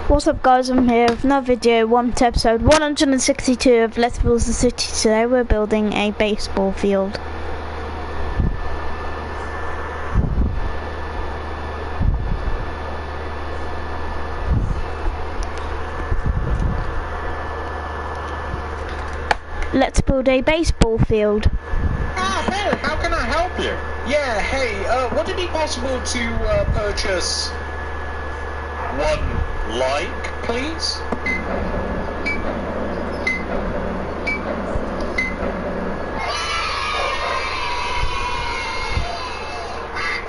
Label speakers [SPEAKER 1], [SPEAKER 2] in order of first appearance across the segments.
[SPEAKER 1] What's up guys, I'm here with another video, episode 162 of Let's Build the City. Today we're building a baseball field. Let's build a baseball field.
[SPEAKER 2] Hey, how can I help you? Yeah, hey, would it be possible to purchase one like, please?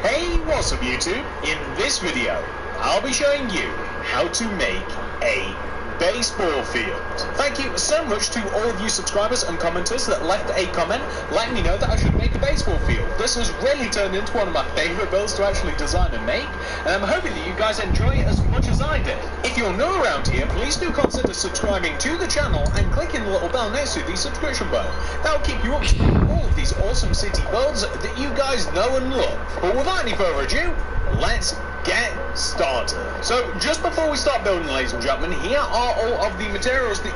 [SPEAKER 2] Hey, what's up YouTube? In this video, I'll be showing you how to make a baseball field. Thank you so much to all of you subscribers and commenters that left a comment letting me know that I should make a baseball field. This has really turned into one of my favourite builds to actually design and make, and I'm hoping that you guys enjoy it as much as I did. If you're new around here, please do consider subscribing to the channel and clicking the little bell next to the subscription button. That'll keep you up to date with all of these awesome city builds that you guys know and love. But without any further ado, let's get started. So just before we start building, ladies and gentlemen, here are all of the materials that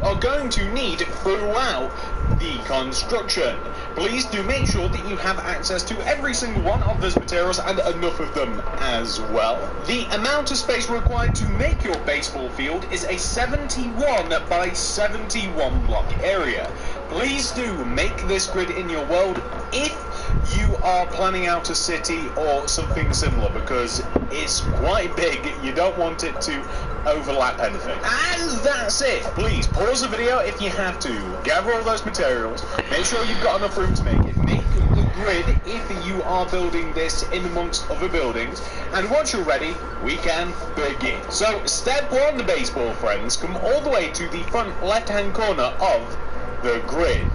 [SPEAKER 2] are going to need throughout the construction. Please do make sure that you have access to every single one of those materials and enough of them as well. The amount of space required to make your baseball field is a 71 by 71 block area. Please do make this grid in your world if you are planning out a city or something similar, because it's quite big. You don't want it to overlap anything. And that's it. Please pause the video if you have to. Gather all those materials. Make sure you've got enough room to make it. Make the grid if you are building this in amongst other buildings. And once you're ready, we can begin. So step one, the baseball friends, come all the way to the front left-hand corner of the grid.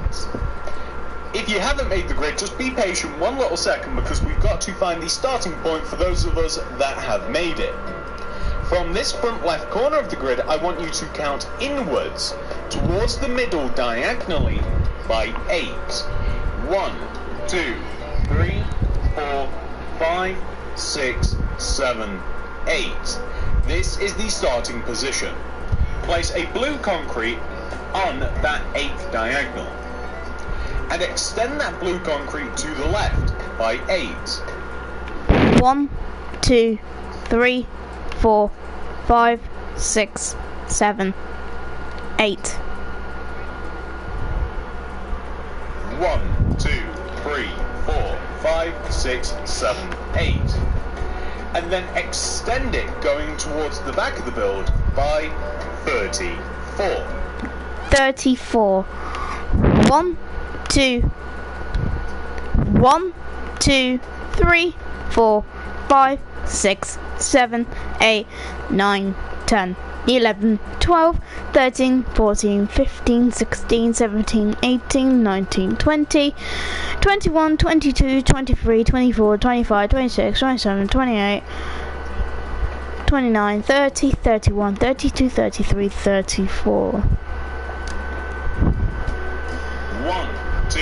[SPEAKER 2] If you haven't made the grid, just be patient one little second, because we've got to find the starting point for those of us that have made it. From this front left corner of the grid, I want you to count inwards towards the middle diagonally by 8. 1, 2, 3, 4, 5, 6, 7, 8. This is the starting position. Place a blue concrete on that 8th diagonal, and extend that blue concrete to the left by 8.
[SPEAKER 1] 1, 2, 3, 4, 5, 6, 7, 8.
[SPEAKER 2] 1, 2, 3, 4, 5, 6, 7, 8. And then extend it going towards the back of the build by 34.
[SPEAKER 1] 34. 1, 2, 3, 4, 5, 6, 7, 8, 9, 10, 11, 12, 13, 14, 15, 16, 17, 18, 19, 20, 21, 22, 23, 24, 25, 26, 27, 28, 29, 30, 31, 32, 33, 34.
[SPEAKER 2] 1, 2,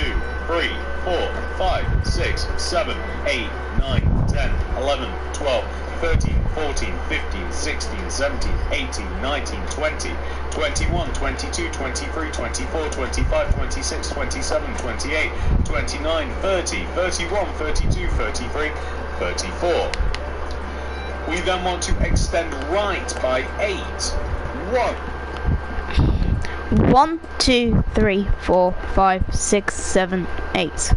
[SPEAKER 2] 3, 4, 5, 6, 7, 8, 9, 10, 11, 12, 13, 14, 15, 16, 17, 18, 19, 20, 21, 22, 23, 24, 25, 26, 27, 28, 29, 30, 31, 32, 33, 34. We then want to extend right by 8. 1,
[SPEAKER 1] 1, 2, 3, 4, 5, 6, 7, 8.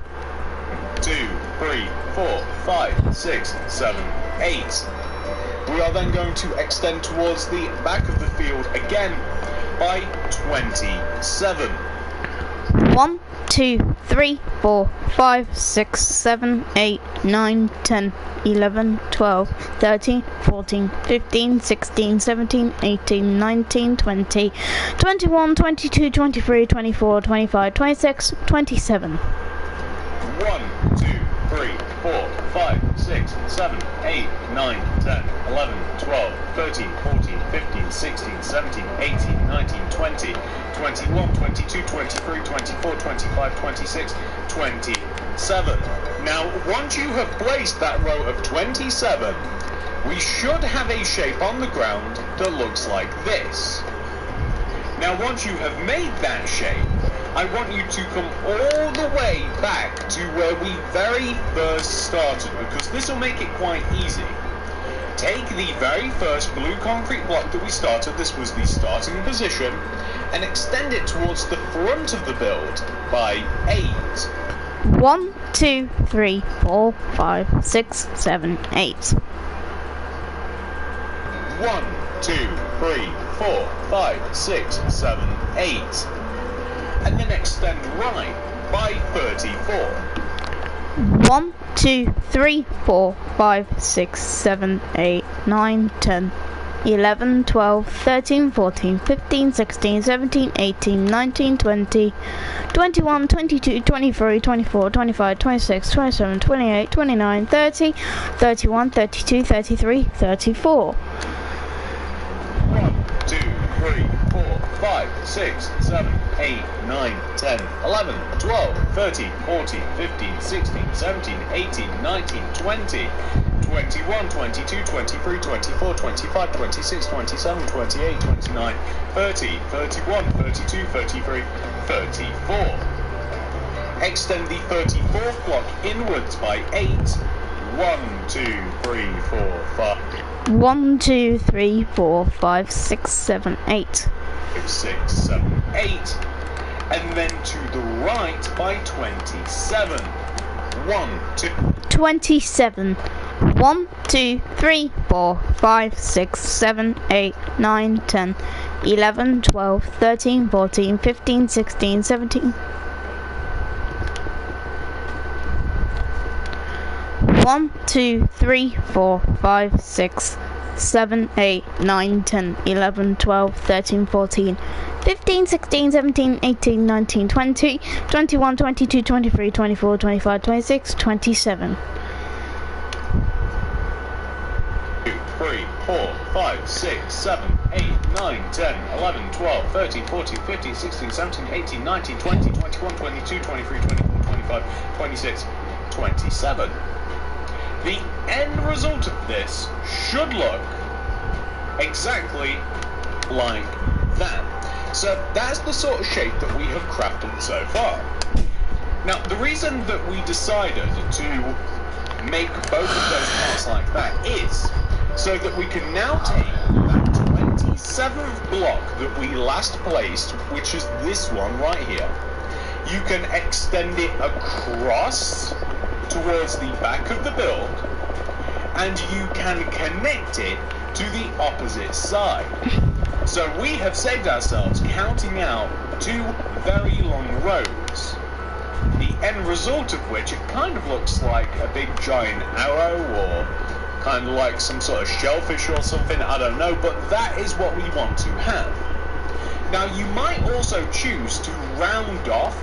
[SPEAKER 2] 2, 3, 4, 5, 6, 7, 8. We are then going to extend towards the back of the field again by 27.
[SPEAKER 1] 1, 2, 3, 4, 5, 6, 7, 8, 9, 10, 11, 12, 13, 14, 15, 16, 17, 18, 19, 20, 21, 22, 23, 24, 25, 26, 27.
[SPEAKER 2] 1, 2, 3, 4, 5, 6, 7, 8, 9, 10, 11, 12, 13, 14, 15, 16, 17, 18, 19, 20, 21, 22, 23, 24, 25, 26, 27. Now, once you have placed that row of 27, we should have a shape on the ground that looks like this. Now, once you have made that shape, I want you to come all the way back to where we very first started, because this will make it quite easy. Take the very first blue concrete block that we started, this was the starting position, and extend it towards the front of the build by 8.
[SPEAKER 1] 1, 2, 3, 4, 5, 6, 7, 8.
[SPEAKER 2] 1, 2, 3, 4, 5, 6, 7, 8. And then extend right by 34.
[SPEAKER 1] 1, 2, 3, 4, 5, 6, 7, 8, 9, 10, 11, 12, 13, 14, 15, 16, 17, 18, 19, 20, 21, 22, 23, 24, 25, 26, 27, 28, 29, 30, 31, 32, 33, 34.
[SPEAKER 2] 1, 2, 3, 4, 5, 6, 7, 8, 9, 10, 11, 12, 13, 14, 15, 16, 17, 18, 19, 20, 21, 22, 23, 24, 25, 26, 27, 28, 29, 30, 31, 32, 33, 34. Extend the 34th block inwards by 8. 1, 2, 3, 4, 5.
[SPEAKER 1] 1, 2, 3, 4, 5, 6, 7, 8.
[SPEAKER 2] 6, 7, 8. And then to the right by 27. 1, 2.
[SPEAKER 1] 27. 1, 2, 3, 4, 5, 6, 7, 8, 9, 10, 11, 12, 13, 14, 15, 16, 17. 1, 2, 3, 4, 5, 6, 7, 8, 9, 10, 11, 12, 13, 14, 15, 16, 17, 18, 19, 20, 21, 22, 23, 24, 25, 26, 27.
[SPEAKER 2] 2, 3, 4, 5, 6, 7, 8, 9, 10, 11, 12, 13, 14, 15, 16, 17, 18, 19, 20, 21, 22, 23, 24, 25, 26, 27. The end result of this should look exactly like that. So that's the sort of shape that we have crafted so far. Now, the reason that we decided to make both of those parts like that is so that we can now take that 27th block that we last placed, which is this one right here. You can extend it across towards the back of the build, and you can connect it to the opposite side. So we have saved ourselves counting out 2 very long rows, the end result of which it kind of looks like a big giant arrow, or kind of like some sort of shellfish or something, I don't know, but that is what we want to have. Now, you might also choose to round off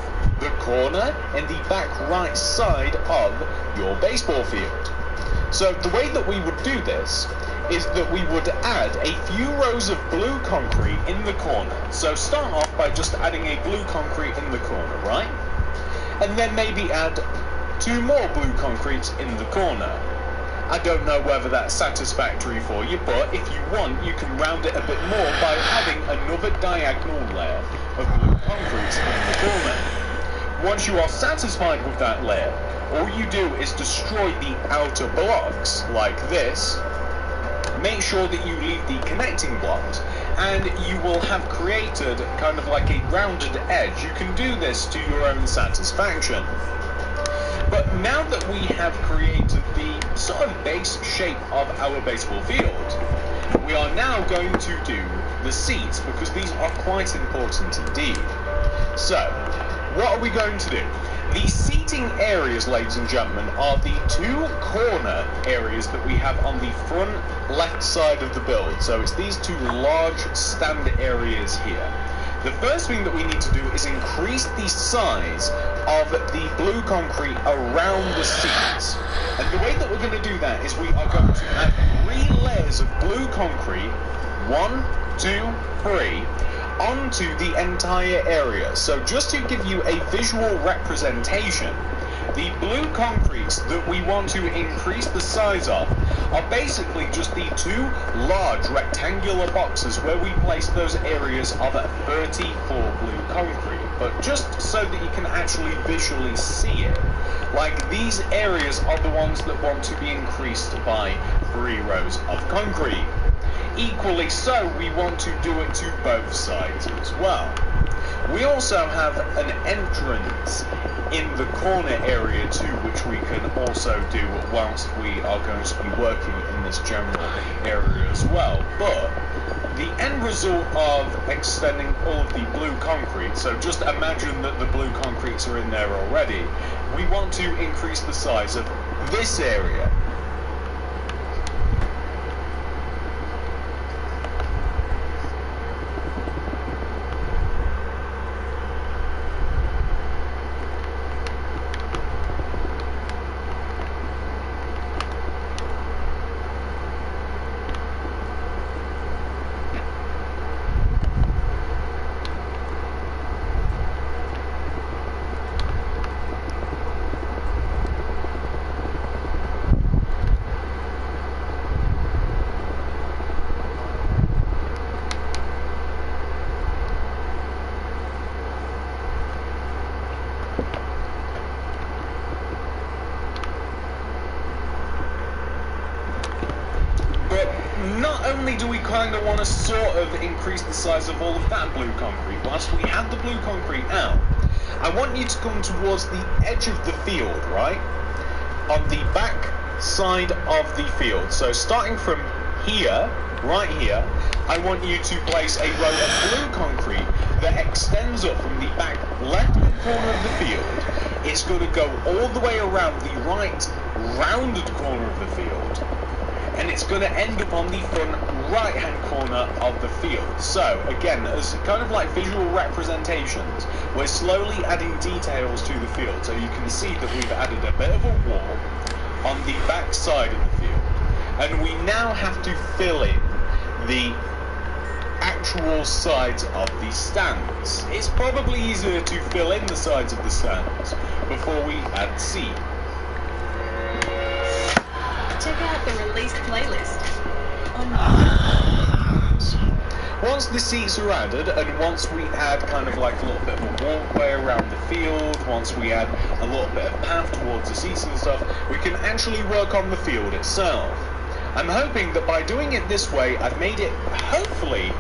[SPEAKER 2] the corner in the back right side of your baseball field. So the way that we would do this is that we would add a few rows of blue concrete in the corner. So start off by just adding a blue concrete in the corner, right? And then maybe add 2 more blue concretes in the corner. I don't know whether that's satisfactory for you, but if you want, you can round it a bit more by adding another diagonal layer of blue concrete in the corner. Once you are satisfied with that layer, all you do is destroy the outer blocks, like this, make sure that you leave the connecting blocks, and you will have created kind of like a rounded edge. You can do this to your own satisfaction. But now that we have created the sort of base shape of our baseball field, we are now going to do the seats, because these are quite important indeed. So, what are we going to do? The seating areas, ladies and gentlemen, are the two corner areas that we have on the front left side of the build. So it's these two large stand areas here. The first thing that we need to do is increase the size of the blue concrete around the seats. And the way that we're going to do that is we are going to add 3 layers of blue concrete, 1, 2, 3, onto the entire area. So just to give you a visual representation, the blue concretes that we want to increase the size of are basically just the 2 large rectangular boxes where we place those areas of 34 blue concrete. But just so that you can actually visually see it, like these areas are the ones that want to be increased by 3 rows of concrete. Equally so, we want to do it to both sides as well. We also have an entrance in the corner area too, which we can also do whilst we are going to be working in this general area as well. But the end result of extending all of the blue concrete, so just imagine that the blue concretes are in there already, we want to increase the size of this area. Not only do we kind of want to sort of increase the size of all of that blue concrete, whilst we have the blue concrete out, I want you to come towards the edge of the field, right? On the back side of the field. So starting from here, right here, I want you to place a row of blue concrete that extends up from the back left corner of the field. It's going to go all the way around the right rounded corner of the field, and it's going to end up on the front right-hand corner of the field. So, again, as kind of like visual representations, we're slowly adding details to the field. So you can see that we've added a bit of a wall on the back side of the field. And we now have to fill in the actual sides of the stands. It's probably easier to fill in the sides of the stands before we add seed.
[SPEAKER 3] Check out the released playlist.
[SPEAKER 2] Once the seats are added, and once we add kind of like a little bit of a walkway around the field, once we add a little bit of path towards the seats and stuff, we can actually work on the field itself. I'm hoping that by doing it this way, I've made it, hopefully,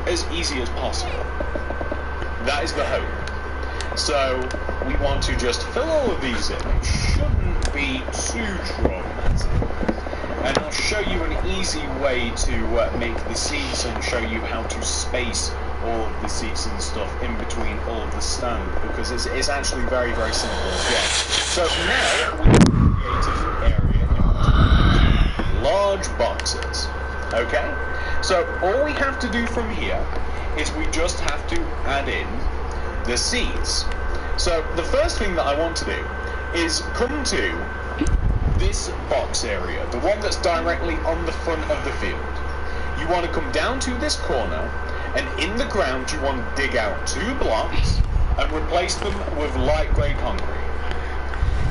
[SPEAKER 2] as easy as possible. That is the hope. So, we want to just fill all of these in. It shouldn't be too traumatic. And I'll show you an easy way to make the seats and show you how to space all of the seats and stuff in between all of the stand, because it's actually very, very simple as well. So now we've created an area in between large boxes. Okay? So all we have to do from here is we just have to add in the seats. So the first thing that I want to do is come to this box area, the one that's directly on the front of the field. You want to come down to this corner, and in the ground you want to dig out 2 blocks and replace them with light grey concrete.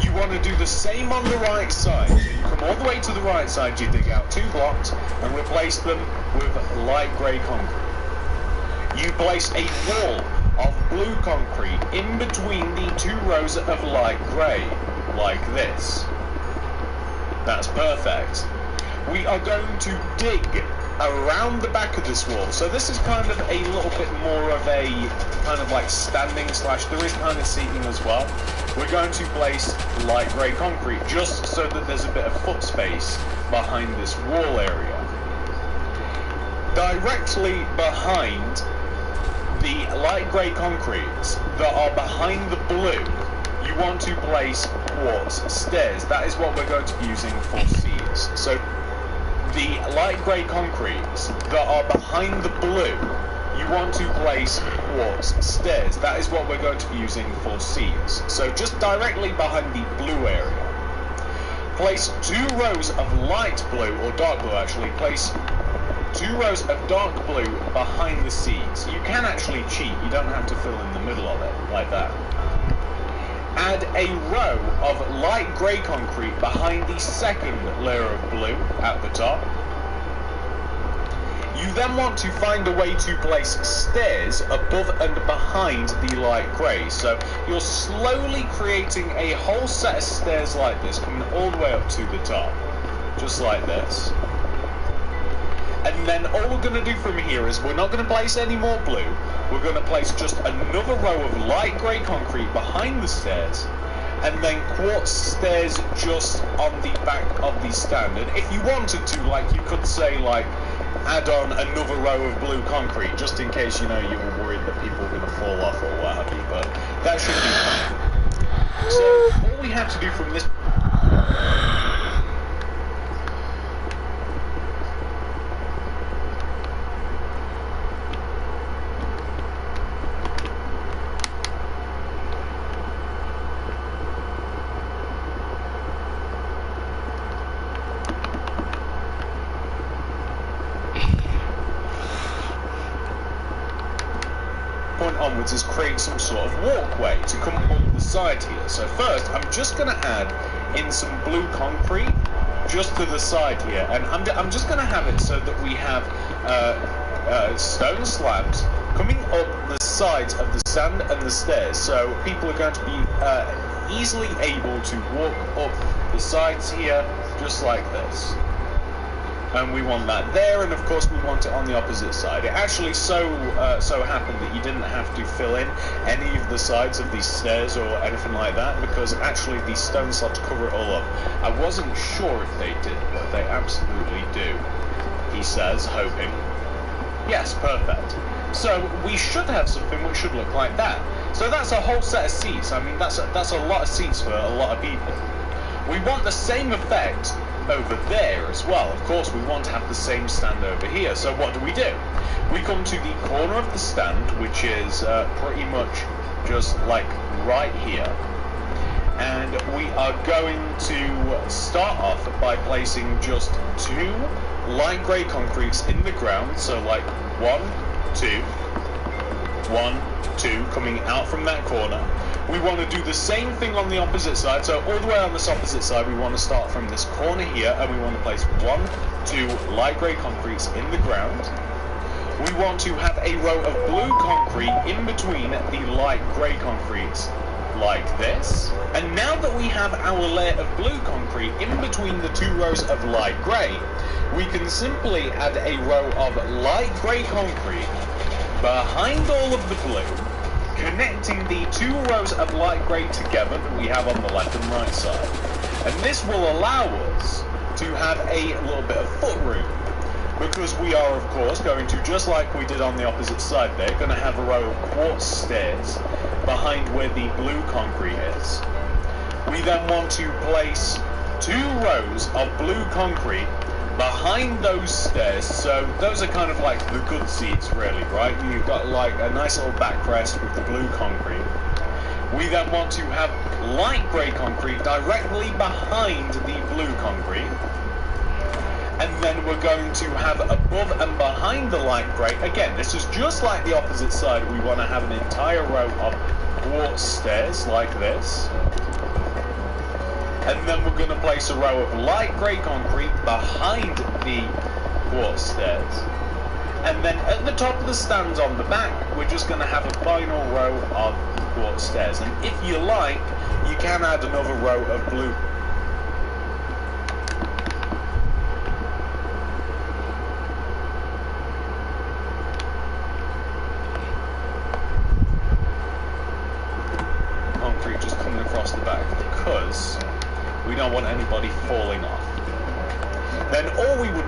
[SPEAKER 2] You want to do the same on the right side. You come all the way to the right side, you dig out 2 blocks and replace them with light grey concrete. You place a wall of blue concrete in between the 2 rows of light grey, like this. That's perfect. we are going to dig around the back of this wall. So this is kind of a little bit more of a kind of like standing slash, there is kind of seating as well. We're going to place light grey concrete just so that there's a bit of foot space behind this wall area. Directly behind the light grey concretes that are behind the blue, you want to place quartz stairs. That is what we're going to be using for seeds. So the light grey concretes that are behind the blue, you want to place quartz stairs. That is what we're going to be using for seeds. So just directly behind the blue area, place 2 rows of light blue, or dark blue actually, place 2 rows of dark blue behind the seeds. You can actually cheat, you don't have to fill in the middle of it, like that. Add a row of light grey concrete behind the second layer of blue at the top. You then want to find a way to place stairs above and behind the light grey. So you're slowly creating a whole set of stairs like this, coming all the way up to the top, just like this. And then all we're going to do from here is we're not going to place any more blue. We're going to place just another row of light grey concrete behind the stairs, and then quartz stairs just on the back of the stand. And if you wanted to, like, you could say, like, add on another row of blue concrete, just in case, you know, you were worried that people were going to fall off or what have you, but that should be fine. So all we have to do from this point onwards is create some sort of walkway to come up the side here. So first, I'm just going to add in some blue concrete just to the side here, and I'm just going to have it so that we have stone slabs coming up the sides of the stand and the stairs, so people are going to be easily able to walk up the sides here just like this. And we want that there, and of course we want it on the opposite side. It actually so happened that you didn't have to fill in any of the sides of these stairs or anything like that, because actually these stone slabs cover it all up. I wasn't sure if they did, but they absolutely do, he says, hoping. Yes, perfect. So we should have something which should look like that. So that's a whole set of seats. I mean, that's a lot of seats for a lot of people. We want the same effect over there as well. Of course, we want to have the same stand over here. So what do? We come to the corner of the stand, which is pretty much just like right here. And we are going to start off by placing just 2 light grey concretes in the ground. So like 1, 2, 1, 2, coming out from that corner. We want to do the same thing on the opposite side, so all the way on this opposite side we want to start from this corner here, and we want to place 1, 2 light grey concretes in the ground. We want to have a row of blue concrete in between the light grey concretes, like this. And now that we have our layer of blue concrete in between the 2 rows of light grey, we can simply add a row of light grey concrete behind all of the blue, connecting the 2 rows of light grey together that we have on the left and right side. And this will allow us to have a little bit of foot room, because we are, of course, going to, just like we did on the opposite side there, going to have a row of quartz stairs behind where the blue concrete is. We then want to place 2 rows of blue concrete behind those stairs, so those are kind of like the good seats really, right? You've got like a nice little backrest with the blue concrete. We then want to have light grey concrete directly behind the blue concrete. And then we're going to have above and behind the light grey, again, this is just like the opposite side, we want to have an entire row of quartz stairs like this. And then we're going to place a row of light grey concrete behind the quartz stairs. And then at the top of the stands on the back, we're just going to have a final row of quartz stairs. And if you like, you can add another row of blue.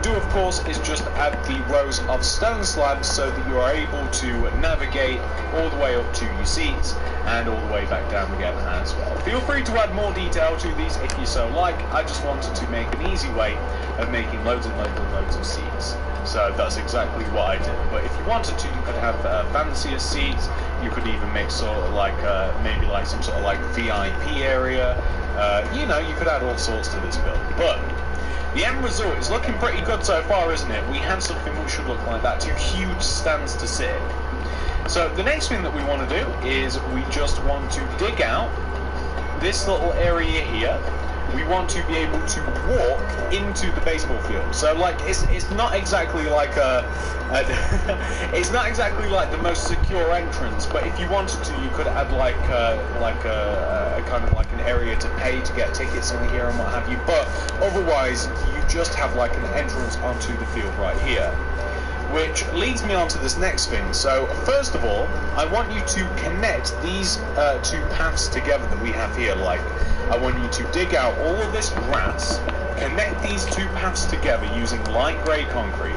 [SPEAKER 2] do, of course, is just add the rows of stone slabs so that you are able to navigate all the way up to your seats and all the way back down again as well. Feel free to add more detail to these if you so like. I just wanted to make an easy way of making loads and loads and loads of seats. So that's exactly what I did. But if you wanted to, you could have fancier seats. You could even make sort of like maybe like some sort of like VIP area. You know, you could add all sorts to this build. But the end result is looking pretty good so far, isn't it? We have something which should look like that. 2 huge stands to sit in. So the next thing that we want to do is we just want to dig out this little area here. We want to be able to walk into the baseball field. So like it's not exactly like it's not exactly like the most secure entrance, but if you wanted to, you could add like a kind of like an area to pay to get tickets in here and what have you. But otherwise, you just have like an entrance onto the field right here. Which leads me on to this next thing. So first of all, I want you to connect these 2 paths together that we have here. Like, I want you to dig out all of this grass, connect these 2 paths together using light grey concrete,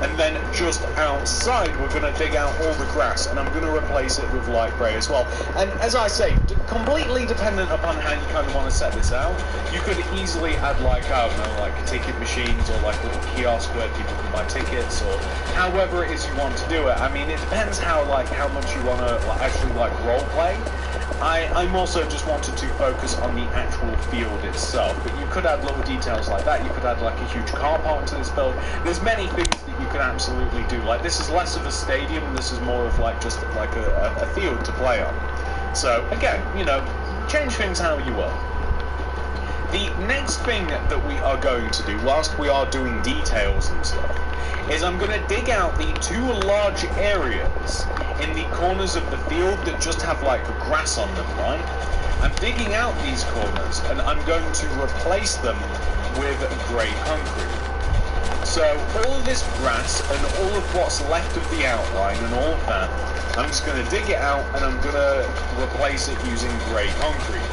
[SPEAKER 2] and then just outside we're going to dig out all the grass, and I'm going to replace it with light grey as well. And as I say, completely dependent upon how you kind of want to set this out. You could easily add like, I don't know, like ticket machines or like little kiosks where people can buy tickets, or however it is you want to do it. I mean, it depends how much you want to actually like role play. I'm also just wanted to focus on the actual field itself, but you could add little details like that. You could add like a huge car park to this build. There's many things that you can absolutely do. Like, this is less of a stadium, this is more of like just like a field to play on. So again, you know, change things how you will. The next thing that we are going to do, whilst we are doing details and stuff, is I'm going to dig out the 2 large areas in the corners of the field that just have like grass on them, right? I'm digging out these corners and I'm going to replace them with grey concrete. So all of this grass and all of what's left of the outline and all of that, I'm just going to dig it out and I'm going to replace it using grey concrete.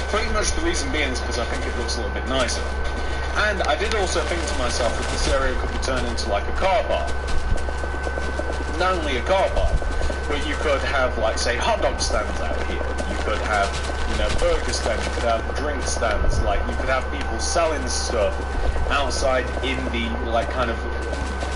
[SPEAKER 2] Pretty much the reason being is because I think it looks a little bit nicer. And I did also think to myself that this area could be turned into like a car park. Not only a car park, but you could have like, say, hot dog stands out here. You could have, you know, burger stands, you could have drink stands, like you could have people selling stuff outside in the like kind of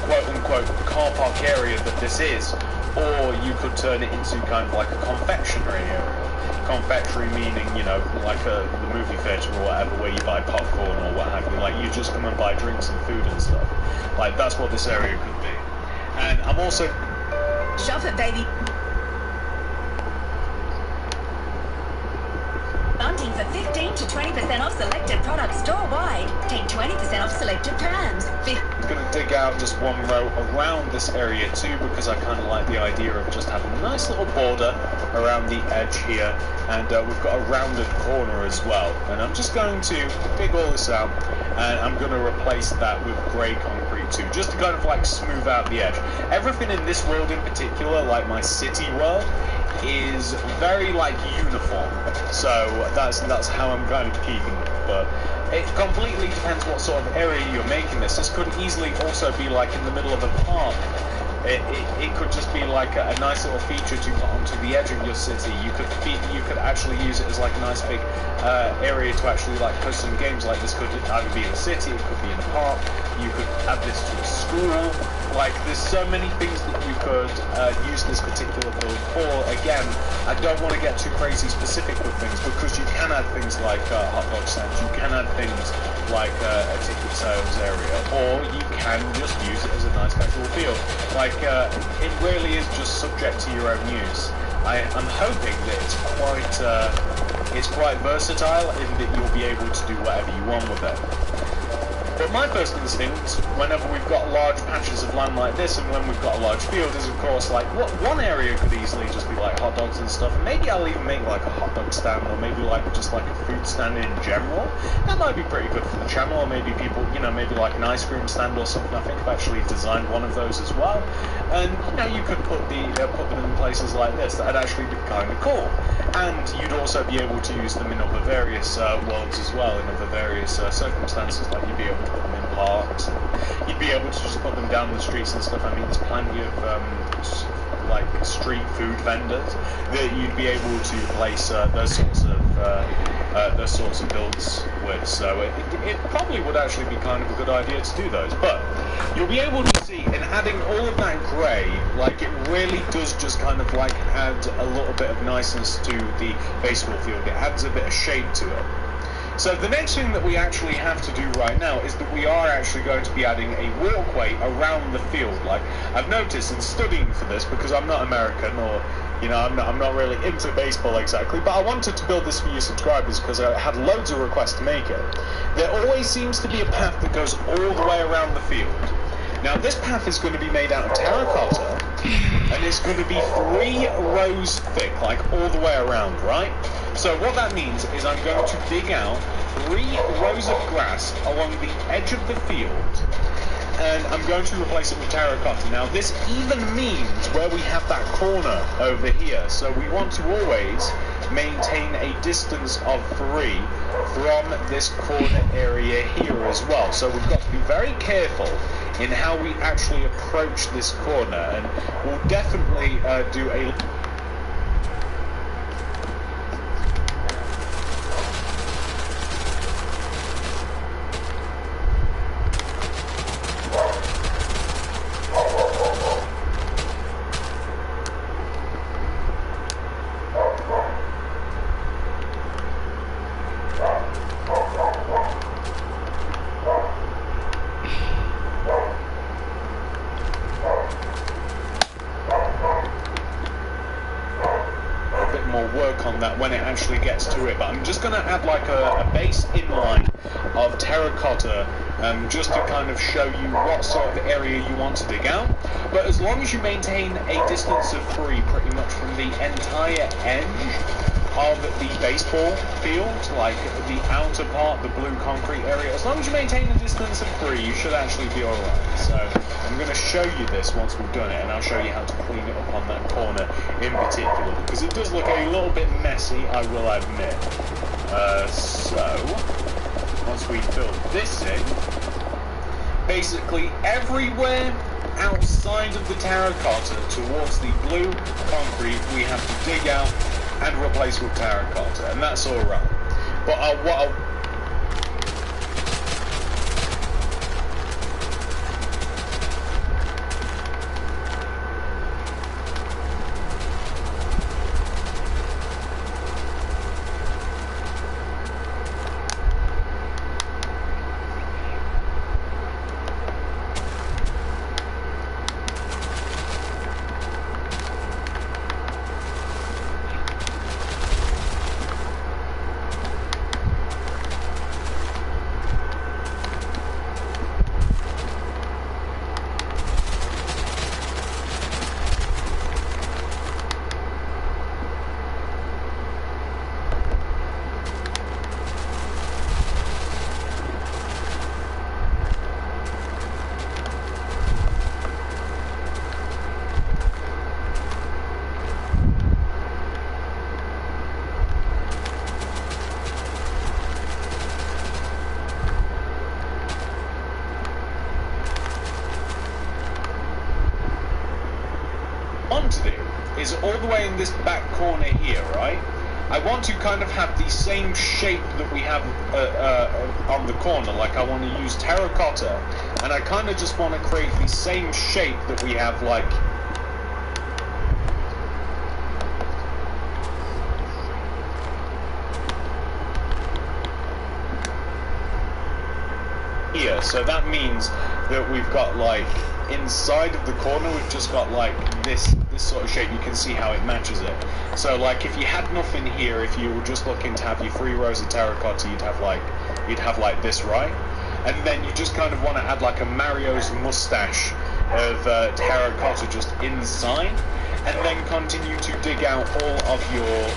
[SPEAKER 2] quote unquote car park area that this is. Or you could turn it into kind of like a confectionery area. Confectionery meaning, you know, like the movie theatre or whatever, where you buy popcorn or what have you. Like, you just come and buy drinks and food and stuff. Like, that's what this area could be. And I'm also...
[SPEAKER 3] Shop it, baby. Bunting for 15 to 20% off selected products store-wide. Take 20% off selected brands.
[SPEAKER 2] I'm going to dig out just 1 row around this area too, because I kind of like the idea of just having a nice little border around the edge here, and we've got a rounded corner as well. And I'm just going to dig all this out, and I'm going to replace that with grey concrete too, just to kind of like smooth out the edge. Everything in this world in particular, like my city world, is very like uniform, so that's how I'm kind of keeping it. But it completely depends what sort of area you're making this. This could easily also be like in the middle of a park. It could just be like a nice little feature to put onto the edge of your city. You could actually use it as like a nice big area to actually like host some games. Like, this could either be in a city, it could be in a park. You could add this to a school. Like, there's so many things that you could use this particular build for. Again, I don't want to get too crazy specific with things, because you can add things like hot dog stands, you can add things like a ticket sales area, or you can just use it as a nice casual field. Like, it really is just subject to your own use. I'm hoping that it's quite versatile in that you'll be able to do whatever you want with it. But my first instinct, whenever we've got large patches of land like this, and when we've got a large field, is of course like, what one area could easily just be like hot dogs and stuff, and maybe I'll even make like a hot dog stand, or maybe like just like a food stand in general. That might be pretty good for the channel, or maybe people, you know, maybe like an ice cream stand or something. I think I've actually designed one of those as well, and you know, you could put them in places like this. That'd actually be kind of cool. And you'd also be able to use them in other various worlds as well, in other various circumstances, like you'd be able to put them in able to just put them down the streets and stuff. I mean, there's plenty of like street food vendors that you'd be able to place those sorts of builds with. So it probably would actually be kind of a good idea to do those. But you'll be able to see, in adding all of that grey, like it really does just kind of like add a little bit of niceness to the baseball field. It adds a bit of shape to it. So the next thing that we actually have to do right now is that we are actually going to be adding a walkway around the field. Like I've noticed in studying for this, because I'm not American or, you know, I'm not really into baseball exactly, but I wanted to build this for you subscribers because I had loads of requests to make it. There always seems to be a path that goes all the way around the field. Now this path is going to be made out of terracotta, and it's going to be 3 rows thick, like all the way around, right? So what that means is I'm going to dig out 3 rows of grass along the edge of the field, and I'm going to replace it with terracotta. Now this even means where we have that corner over here, so we want to always maintain a distance of 3 from this corner area here as well. So we've got to be very careful in how we actually approach this corner, and we'll definitely do a when it actually gets to it, but I'm just going to add like a base inline of terracotta just to kind of show you what sort of area you want to dig out. But as long as you maintain a distance of 3 pretty much from the entire edge of the baseball field, like the outer part, the blue concrete area, as long as you maintain a distance of 3, you should actually be alright. So I'm going to show you this once we've done it, and I'll show you how to clean it up on that corner in particular, because it does look a little bit messy, I will admit. So once we fill this in, basically everywhere outside of the terracotta towards the blue concrete we have to dig out and replace with terracotta, and that's alright. But what I'll want to do is all the way in this back corner here, right? I want to kind of have the same shape that we have on the corner, like I want to use terracotta, and I kind of just want to create the same shape that we have, like here. So that means that we've got like inside of the corner we've just got like this sort of shape. You can see how it matches it. So like if you had nothing here, if you were just looking to have your 3 rows of terracotta, you'd have like this, right? And then you just kind of want to add like a Mario's mustache of terracotta just inside, and then continue to dig out all of your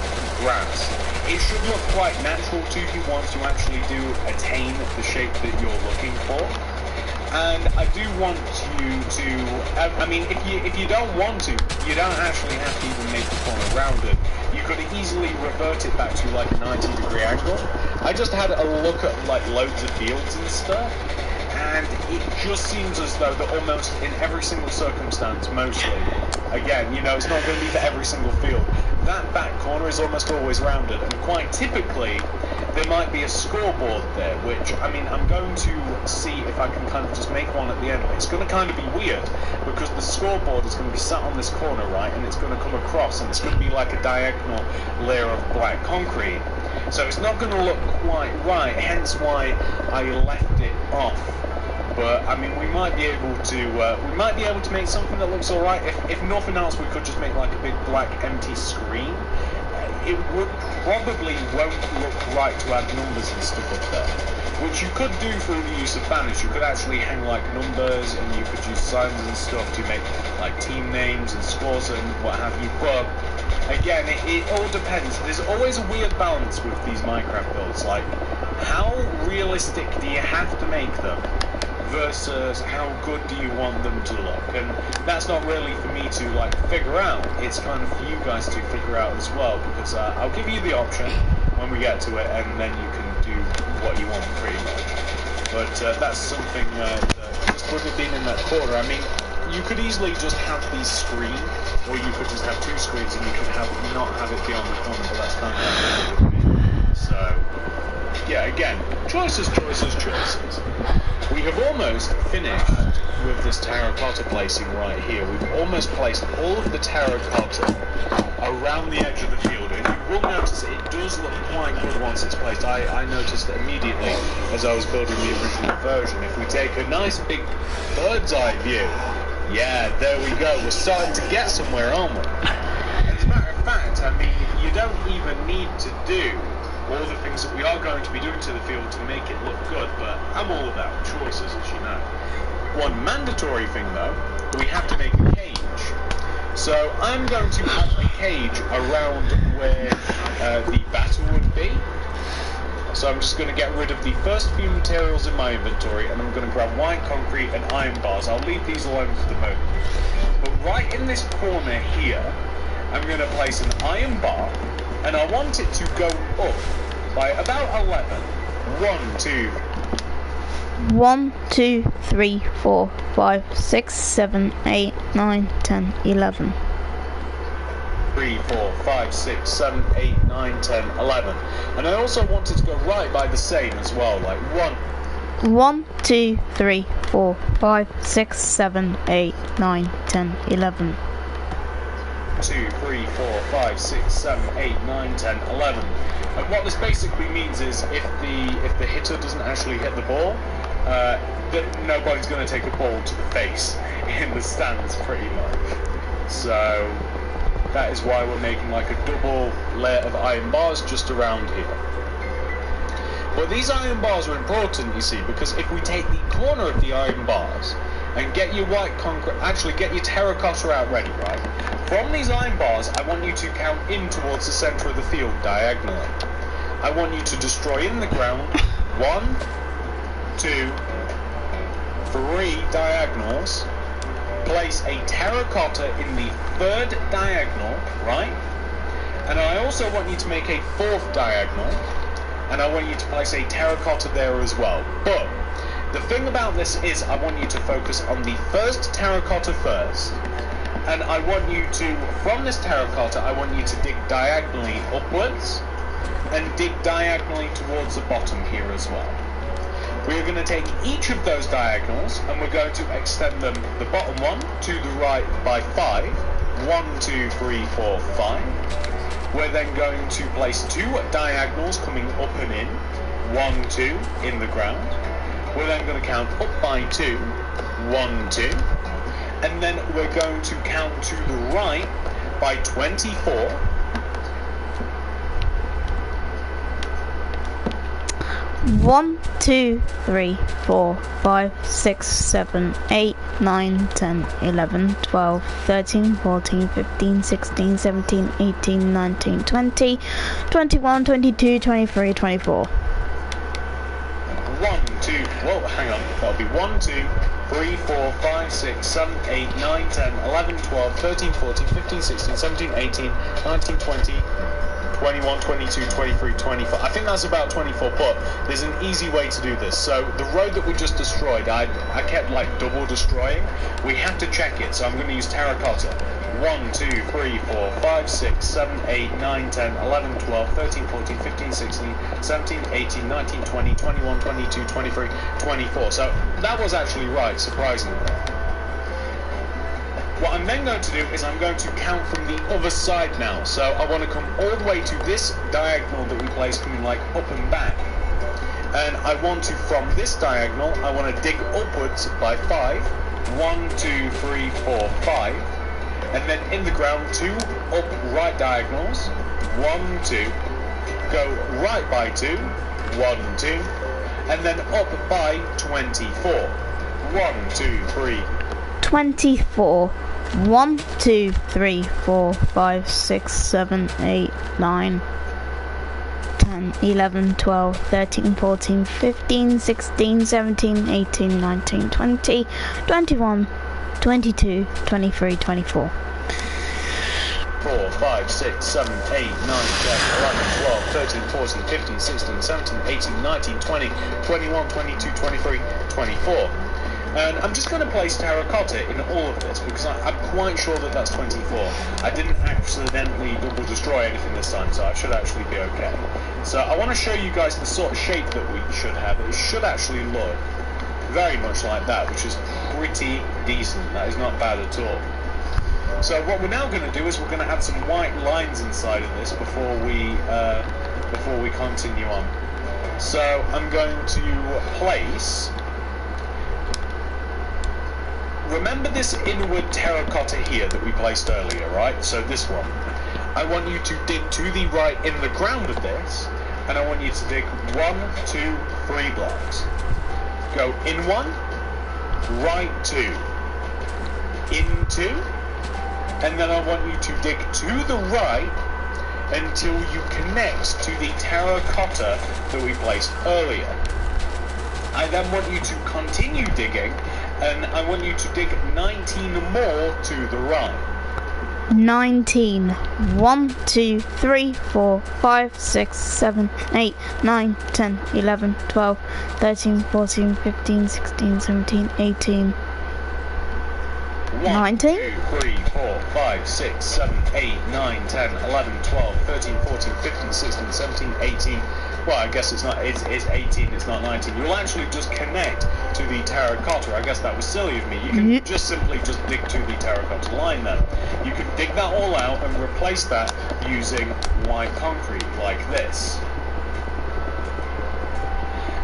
[SPEAKER 2] grass. It should look quite natural to you once you actually do attain the shape that you're looking for. And I do want you to, I mean, if you don't want to, you don't actually have to even make the corner rounded. You could easily revert it back to like a 90-degree angle. I just had a look at like loads of fields and stuff, and it just seems as though that almost in every single circumstance, mostly, again, you know, it's not going to be for every single field, that back corner is almost always rounded, and quite typically there might be a scoreboard there, which, I mean, I'm going to see if I can kind of just make one at the end. It's going to kind of be weird, because the scoreboard is going to be sat on this corner, right, and it's going to come across, and it's going to be like a diagonal layer of black concrete. So it's not going to look quite right, hence why I left it off. But I mean, we might be able to make something that looks all right. If nothing else, we could just make like a big black empty screen. It would probably won't look right to add numbers and stuff up there, which you could do through the use of banners. You could actually hang like numbers, and you could use signs and stuff to make like team names and scores and what have you. But again, it all depends. There's always a weird balance with these Minecraft builds. Like, how realistic do you have to make them versus how good do you want them to look? And that's not really for me to like figure out. It's kind of for you guys to figure out as well, because I'll give you the option when we get to it, and then you can do what you want pretty much. But that's something that just would have been in that corner. I mean, you could easily just have these screen, or you could just have two screens and you could not have it be on the corner, but that's kind of so yeah, again, choices. We have almost finished with this terracotta placing right here. We've almost placed all of the terracotta around the edge of the field, and you will notice it does look quite good once it's placed. I noticed it immediately as I was building the original version. If we take a nice big bird's eye view, yeah, there we go. We're starting to get somewhere, aren't we? As a matter of fact, I mean, you don't even need to do all the things that we are going to be doing to the field to make it look good, but I'm all about choices, as you know. One mandatory thing, though, we have to make a cage. So I'm going to add a cage around where the battle would be. So I'm just going to get rid of the first few materials in my inventory, and I'm going to grab white concrete and iron bars. I'll leave these alone for the moment. But right in this corner here, I'm going to place an iron bar, and I want it to go up by about 11.
[SPEAKER 1] 1, 2, 3, 4, 5, 6, 7, 8, 9, 10, 11.
[SPEAKER 2] 3, 4, 5, 6, 7, 8, 9, 10, 11. And I also want it to go right by the same as well, like
[SPEAKER 1] 1, 2, 3, 4, 5, 6, 7, 8, 9, 10, 11.
[SPEAKER 2] 2, 3, 4, 5, 6, 7, 8, 9, 10, 11. And what this basically means is if the hitter doesn't actually hit the ball, that nobody's going to take a ball to the face in the stands, pretty much. So that is why we're making like a double layer of iron bars just around here. But these iron bars are important, you see, because if we take the corner of the iron bars and get your white concrete, actually get your terracotta out ready, right? From these iron bars, I want you to count in towards the center of the field diagonally. I want you to destroy in the ground 1, 2, 3 diagonals. Place a terracotta in the third diagonal, right? And I also want you to make a fourth diagonal, and I want you to place a terracotta there as well. But the thing about this is I want you to focus on the first terracotta first, and I want you to, from this terracotta, I want you to dig diagonally upwards and dig diagonally towards the bottom here as well. We're going to take each of those diagonals and we're going to extend them, the bottom one to the right by 5. 1, 2, 3, 4, 5. We're then going to place 2 diagonals coming up and in. 1, 2 in the ground. We're then going to count up by 2. 1, 2. And then we're going to count to the right by 24.
[SPEAKER 1] 1, 2, 3, 4, 5, 6, 7, 8, 9, 10, 11, 12, 13, 14, 15, 16, 17, 18, 19, 20, 21, 22, 23, 24.
[SPEAKER 2] 1, 2, whoa, hang on, that'll be 1, 2, 3, 4, 5, 6, 7, 8, 9, 10, 11, 12, 13, 14, 15, 16, 17, 18, 19, 20, 21, 22, 23, 24. I think that's about 24, but there's an easy way to do this. So the road that we just destroyed, I kept like double destroying. We have to check it, so I'm going to use terracotta. 1, 2, 3, 4, 5, 6, 7, 8, 9, 10, 11, 12, 13, 14, 15, 16, 17, 18, 19, 20, 21, 22, 23, 24. So that was actually right, surprisingly. What I'm then going to do is I'm going to count from the other side now. So I want to come all the way to this diagonal that we placed, coming like up and back. And I want to, from this diagonal, I want to dig upwards by 5. 1, 2, 3, 4, 5. And then in the ground, 2 upright diagonals. 1, 2. Go right by 2. 1, 2. And then up by 24. 1, 2, 3.
[SPEAKER 1] 24. 1, 2, 3, 4, 5, 6, 7, 8, 9, 10, 11, 12, 13, 14, 15, 16, 17, 18, 19, 20, 21, 22, 23, 24.
[SPEAKER 2] 4, 5, 6, 7, 8, 9, 10, 11, 12, 13, 14, 15, 16, 17, 18, 19, 20, 21, 22, 23, 24. And I'm just going to place terracotta in all of this because I'm quite sure that that's 24. I didn't accidentally double destroy anything this time, so I should actually be okay. So I want to show you guys the sort of shape that we should have. It should actually look very much like that, which is pretty decent. That is not bad at all. So what we're now going to do is we're going to add some white lines inside of this before we continue on. So I'm going to place. Remember this inward terracotta here that we placed earlier, right? So this one. I want you to dig to the right in the ground of this, and I want you to dig 1, 2, 3 blocks. Go in 1, right 2, in 2, and then I want you to dig to the right until you connect to the terracotta that we placed earlier. I then want you to continue digging, and I want you to dig 19 more to the right.
[SPEAKER 1] 19. 1, 2, 3, 4, 5, 6, 7, 8, 9, 10, 11, 12, 13, 14, 15, 16, 17, 18, 19?
[SPEAKER 2] 1, 2, 3, 4, 5, 6, 7, 8, 9, 10, 11, 12, 13, 14, 15, 16, 17, 18. Well, I guess it's 18, it's not 19. You'll actually just connect to the terracotta. I guess that was silly of me. You can just simply just dig to the terracotta line then. You can dig that all out and replace that using white concrete like this.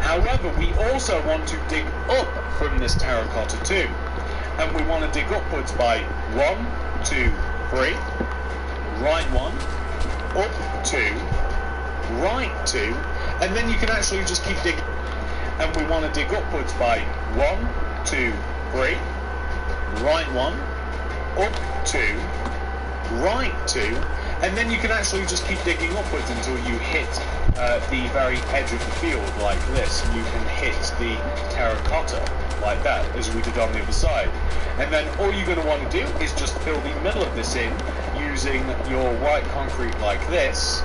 [SPEAKER 2] However, we also want to dig up from this terracotta too. And we want to dig upwards by 1, 2, 3, right 1, up 2, right 2, and then you can actually just keep digging. And we want to dig upwards by 1, 2, 3, right 1, up 2, right 2, and then you can actually just keep digging upwards until you hit the very edge of the field like this. You can hit the terracotta like that, as we did on the other side. And then all you're going to want to do is just fill the middle of this in using your white concrete like this,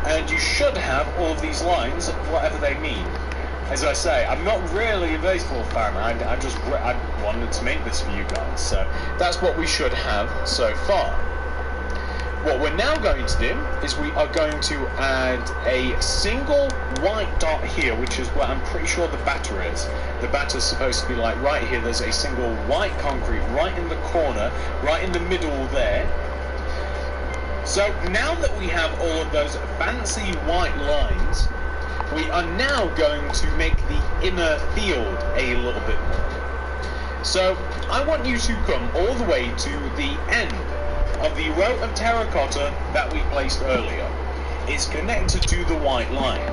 [SPEAKER 2] and you should have all of these lines, whatever they mean. As I say, I'm not really a baseball fan. I wanted to make this for you guys, so that's what we should have so far. What we're now going to do is we are going to add a single white dot here, which is where I'm pretty sure the batter is. The batter's supposed to be like right here. There's a single white concrete right in the corner, right in the middle there. So now that we have all of those fancy white lines, we are now going to make the inner field a little bit more. So I want you to come all the way to the end of the row of terracotta that we placed earlier. It's connected to the white line.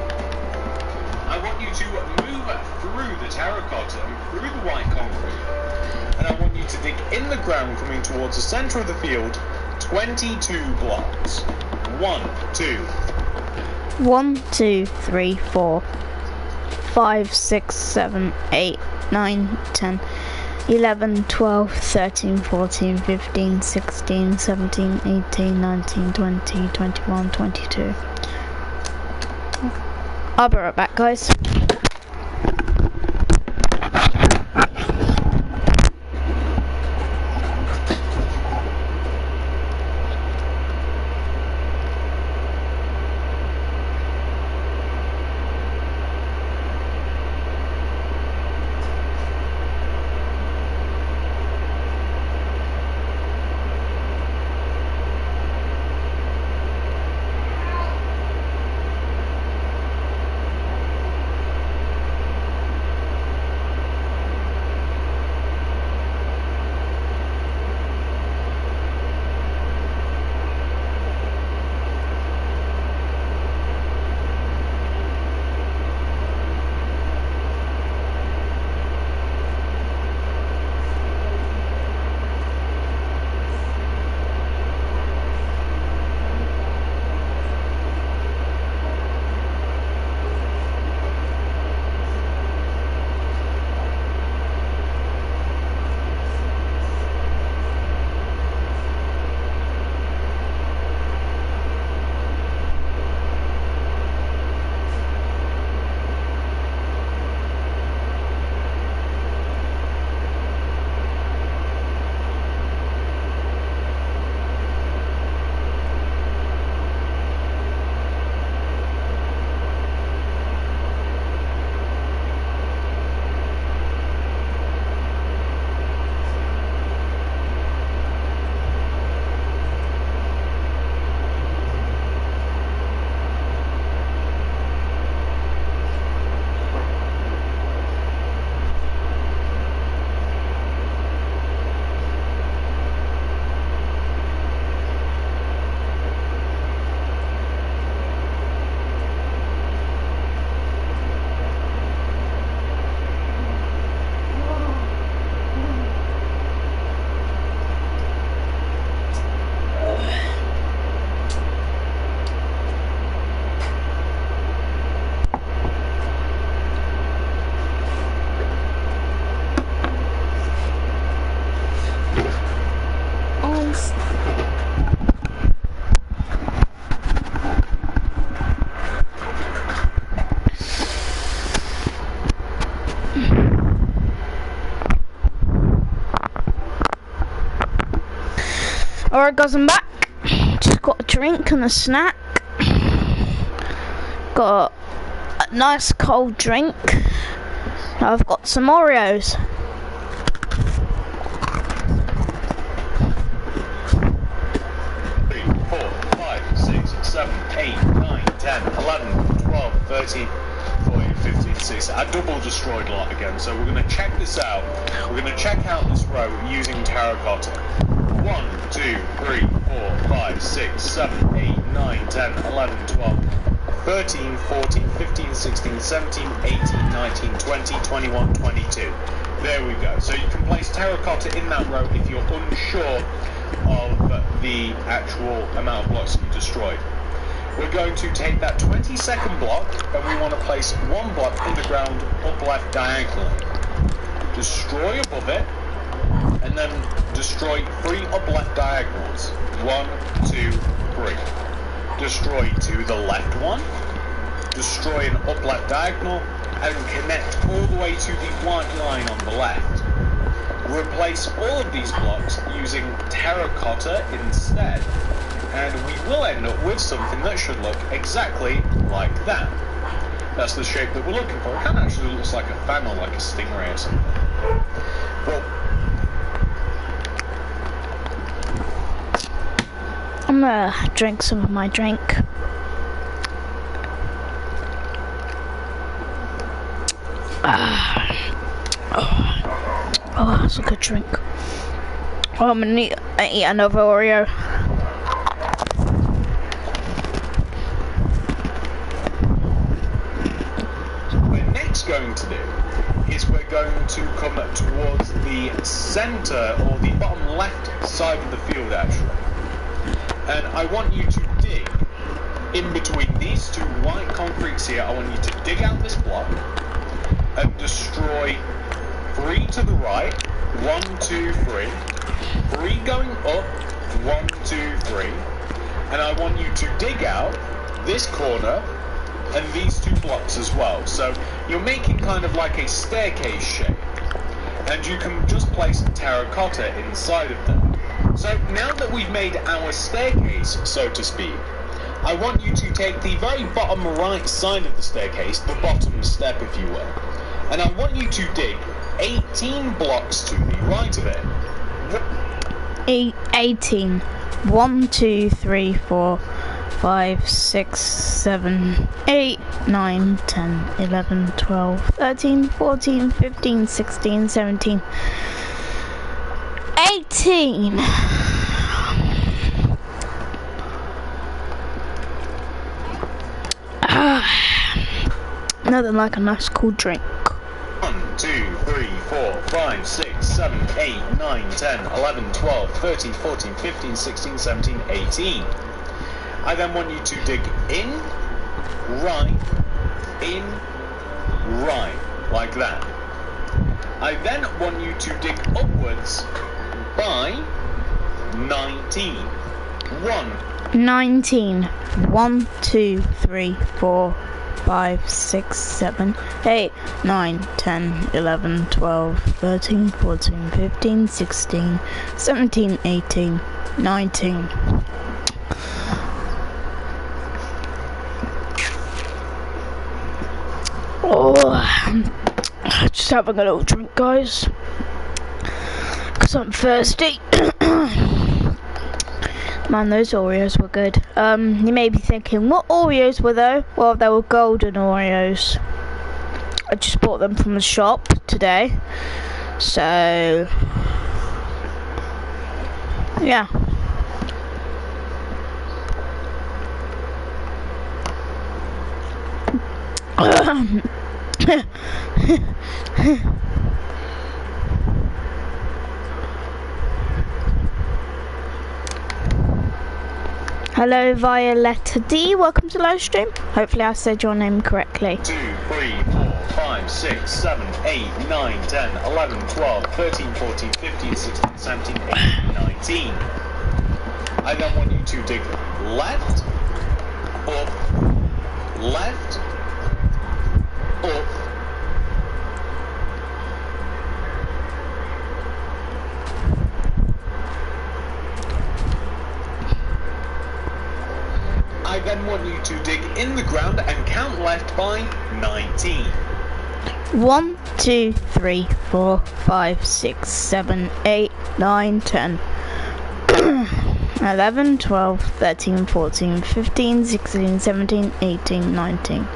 [SPEAKER 2] I want you to move through the terracotta and through the white concrete, and I want you to dig in the ground coming towards the center of the field 22 blocks. 1, 2.
[SPEAKER 1] 1, 2, 3, 4, 5, 6, 7, 8, 9, 10, 11, 12, 13, 14, 15, 16, 17, 18, 19, 20, 21, 22. I'll be right back, guys. Alright guys, I'm back. Just got a drink and a snack. Got a nice cold drink. Now I've got some Oreos.
[SPEAKER 2] Three, 4, 5, 6, 7, 8, 9, 10, 11, 12, 13, 14, 15, 16. I double destroyed a lot again, so we're going to check this out. We're going to check out this row using terracotta. 1, 2, 3, 4, 5, 6, 7, 8, 9, 10, 11, 12, 13, 14, 15, 16, 17, 18, 19, 20, 21, 22. There we go. So you can place terracotta in that row if you're unsure of the actual amount of blocks you destroyed. We're going to take that 20-second block and we want to place one block in the ground up left diagonally. Destroy above it and then destroy 3 up left diagonals. 1, 2, 3. Destroy to the left one. Destroy an up left diagonal and connect all the way to the white line on the left. Replace all of these blocks using terracotta instead, and we will end up with something that should look exactly like that. That's the shape that we're looking for. It kind of actually looks like a fan or like a stingray or something. Well,
[SPEAKER 1] I'm gonna drink some of my drink. Oh, that's a good drink. Oh, I'm gonna eat another Oreo.
[SPEAKER 2] What we're next going to do is we're going to come towards the centre or the bottom left side of the field actually. And I want you to dig in between these 2 white concretes here. I want you to dig out this block and destroy 3 to the right 1, 2, 3. 3 going up, 1, 2, 3. And I want you to dig out this corner and these 2 blocks as well. So you're making kind of like a staircase shape. And you can just place terracotta inside of them. So now that we've made our staircase, so to speak, I want you to take the very bottom right side of the staircase, the bottom step if you will, and I want you to dig 18 blocks to the right of it.
[SPEAKER 1] 18. 1, 2, 3, 4, 5, 6, 7, 8, 9, 10, 11, 12, 13, 14, 15, 16, 17, 18. Nothing like a nice cool drink.
[SPEAKER 2] 1, 2, 3, 4, 5, 6, 7, 8, 9, 10, 11, 12, 13, 14, 15, 16, 17, 18. I then want you to dig in, right, like that. I then want you to dig upwards by 19.
[SPEAKER 1] 19. 1, 2, 3, 4, 5, 6, 7, 8, 9, 10, 11, 12, 13, 14, 15, 16, 17, 18, 19. Oh, just having a little drink, guys, because I'm thirsty. Man, those Oreos were good. You may be thinking, what Oreos were they? Well, they were golden Oreos. I just bought them from the shop today. So, yeah. Hello, Violetta D. Welcome to live stream. Hopefully, I said your name correctly.
[SPEAKER 2] 2, 3, 4, 5, 6, 7, 8, 9, 10, 11, 12, 13, 14, 15, 16, 17, 18, 19. I then want you to dig left, up, left, up, I then want you to dig in the ground and count left by 19.
[SPEAKER 1] 1, 2, 3, 4, 5, 6, 7, 8, 9, 10, 11, 12, 13, 14, 15, 16, 17, 18, 19.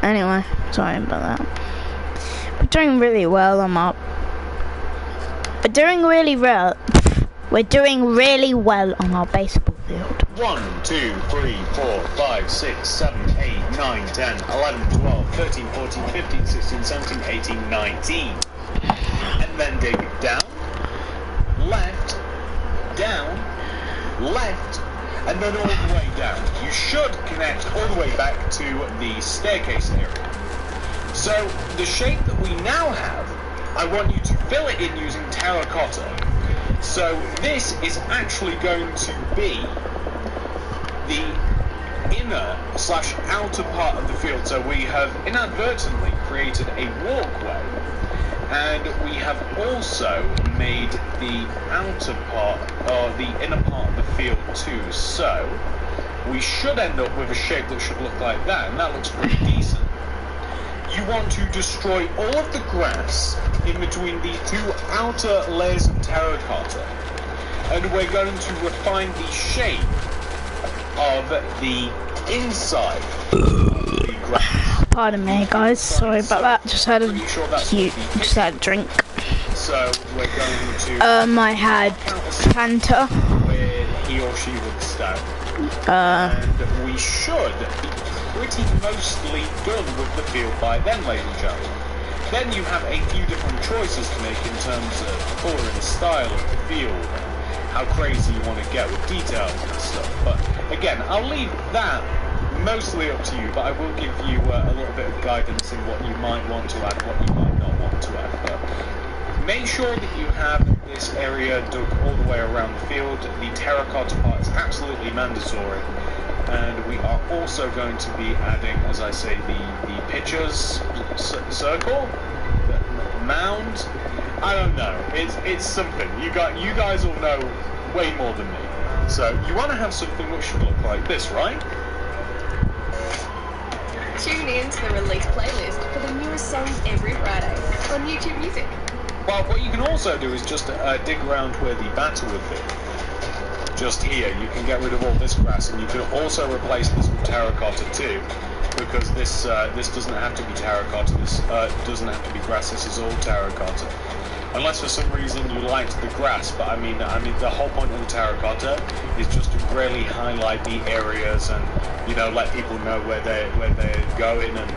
[SPEAKER 1] Anyway, sorry about that. We're doing really well, I'm up. We're doing really well. We're doing really well on our baseball field.
[SPEAKER 2] 1, 2, 3, 4, 5, 6, 7, 8, 9, 10, 11, 12, 13, 14, 15, 16, 17, 18, 19. And then dig down, left, and then all the way down. You should connect all the way back to the staircase area. So the shape that we now have, I want you to fill it in using terracotta. So this is actually going to be the inner / outer part of the field. So we have inadvertently created a walkway, and we have also made the outer part or the inner part of the field too. So we should end up with a shape that should look like that, and that looks pretty decent. You want to destroy all of the grass in between the 2 outer layers of terracotta, and we're going to refine the shape of the inside of the grass.
[SPEAKER 1] Pardon me, guys. Sorry about that. Just had a drink.
[SPEAKER 2] So we're going to.
[SPEAKER 1] I had Fanta.
[SPEAKER 2] Where he or she would stand. And we should be pretty mostly done with the field by then, ladies and gentlemen. Then you have a few different choices to make in terms of colour and style of the field, and how crazy you want to get with details and stuff. But again, I'll leave that mostly up to you, but I will give you a little bit of guidance in what you might want to add, what you might not want to add. But make sure that you have this area dug all the way around the field. The terracotta part is absolutely mandatory. And we are also going to be adding, as I say, the pitcher's circle, the mound. I don't know. It's something. You guys will know way more than me. So you want to have something which should look like this, right?
[SPEAKER 4] Tune in to the release playlist for the newest songs every Friday on YouTube Music.
[SPEAKER 2] Well, what you can also do is just dig around where the batter would be. Just here, you can get rid of all this grass, and you can also replace this with terracotta too, because this doesn't have to be terracotta. This doesn't have to be grass. This is all terracotta. Unless for some reason you liked the grass, but I mean the whole point of the terracotta is just to really highlight the areas and let people know where they're going and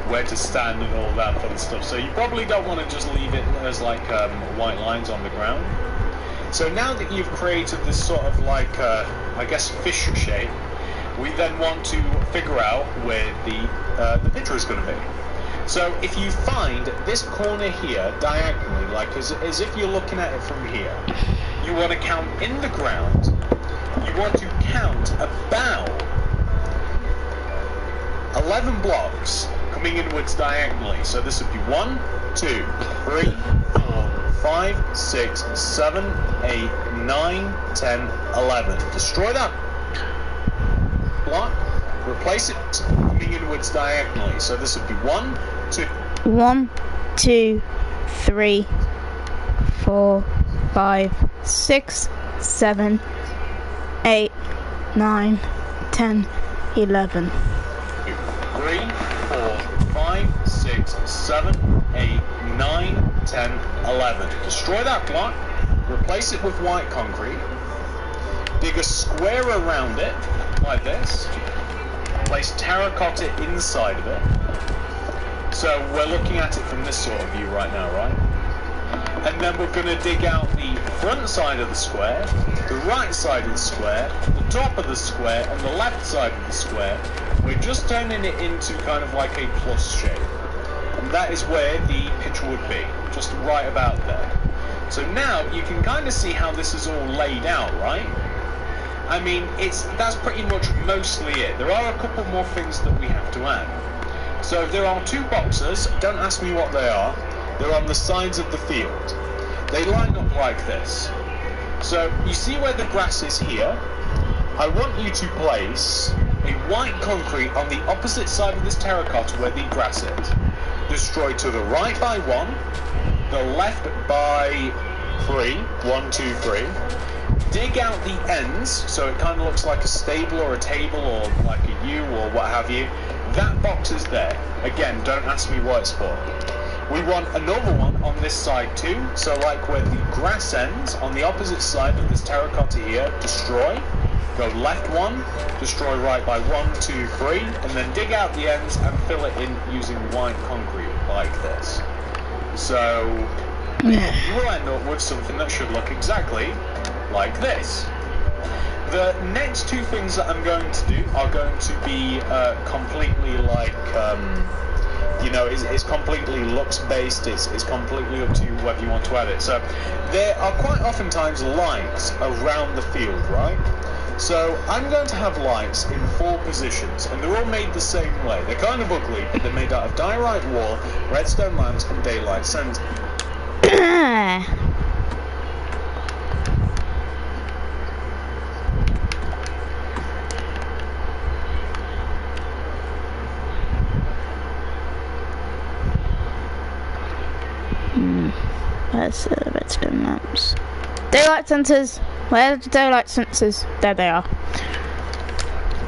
[SPEAKER 2] where to stand and all that fun stuff. So you probably don't want to just leave it as like white lines on the ground. So now that you've created this sort of like, I guess, fish shape, we then want to figure out where the pitcher is going to be. So if you find this corner here diagonally, like as if you're looking at it from here, you want to count in the ground, you want to count about 11 blocks coming inwards diagonally. So this would be 1, 2, 3, 4, 5, 6, 7, 8, 9, 10, 11. Destroy that block, replace it coming inwards diagonally. So this would be 1, 2.
[SPEAKER 1] 1, 2, 3, 4, 5, 6, 7, 8, 9, 10, 11.
[SPEAKER 2] 3, 4, 5, 6, 7, 8, 9, 10, 11. Destroy that block, replace it with white concrete, dig a square around it, like this, place terracotta inside of it. So we're looking at it from this sort of view right now, right? And then we're going to dig out the front side of the square, the right side of the square, the top of the square, and the left side of the square. We're just turning it into kind of like a plus shape. And that is where the pitcher would be, just right about there. So now you can kind of see how this is all laid out, right? I mean, that's pretty much mostly it. There are a couple more things that we have to add. So there are two boxes, don't ask me what they are. They're on the sides of the field. They line up like this. So you see where the grass is here? I want you to place a white concrete on the opposite side of this terracotta where the grass is. Destroy to the right by 1, the left by 3, 1, 2, 3. Dig out the ends, so it kind of looks like a stable or a table or like a U or what have you. That box is there. Again, don't ask me what it's for. We want another one on this side too, so like where the grass ends, on the opposite side of this terracotta here, destroy. Go left 1, destroy right by 1, 2, 3, and then dig out the ends and fill it in using white concrete like this. So you will end up with something that should look exactly like this. The next two things that I'm going to do are going to be completely like, it's completely looks based, it's completely up to you whether you want to add it. So there are quite oftentimes lights around the field, right? So I'm going to have lights in 4 positions, and they're all made the same way. They're kind of ugly, but they're made out of diorite wall, redstone lamps, and daylight sensors.
[SPEAKER 1] Where's the redstone lamps? Daylight sensors! Where are the daylight sensors? There they are.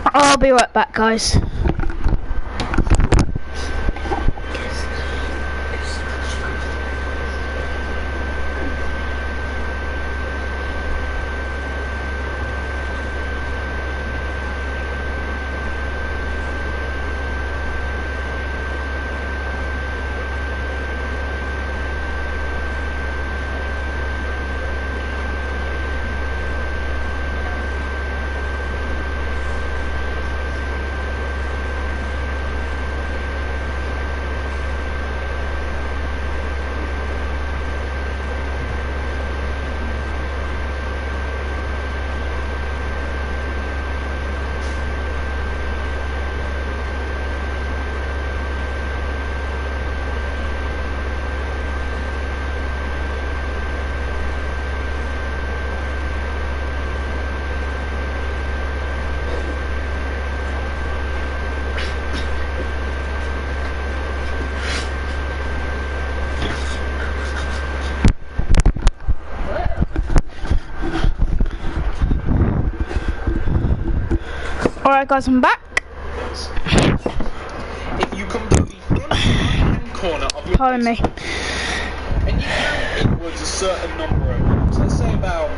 [SPEAKER 1] I'll be right back, guys. Alright guys, I'm back.
[SPEAKER 2] If you come to the front right-hand corner of your
[SPEAKER 1] Pardon me.
[SPEAKER 2] and you count inwards a certain number of lamps, let's say about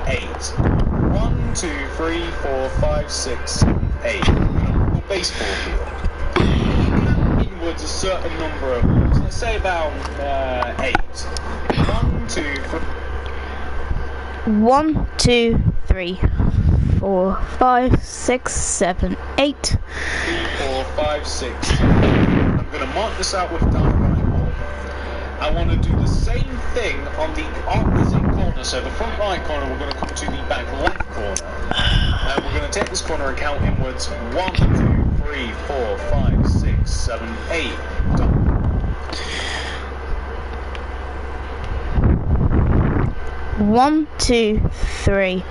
[SPEAKER 2] 8. 1, 2, 3, 4, 5, 6, 7, 8. A baseball field. If you count inwards a certain number of lamps, let's say about 8. 1, 2, 3.
[SPEAKER 1] 1, 2, 3, 4, 5, 6, 7, 8.
[SPEAKER 2] 3, 4, 5, 6, 7. I'm going to mark this out with diagram. I want to do the same thing on the opposite corner. So the front right corner, we're going to come to the back left corner. And we're going to take this corner and count inwards. 1, 2, 3, 4, 5, 6, 7, 8. Done.
[SPEAKER 1] 1, 2, 3,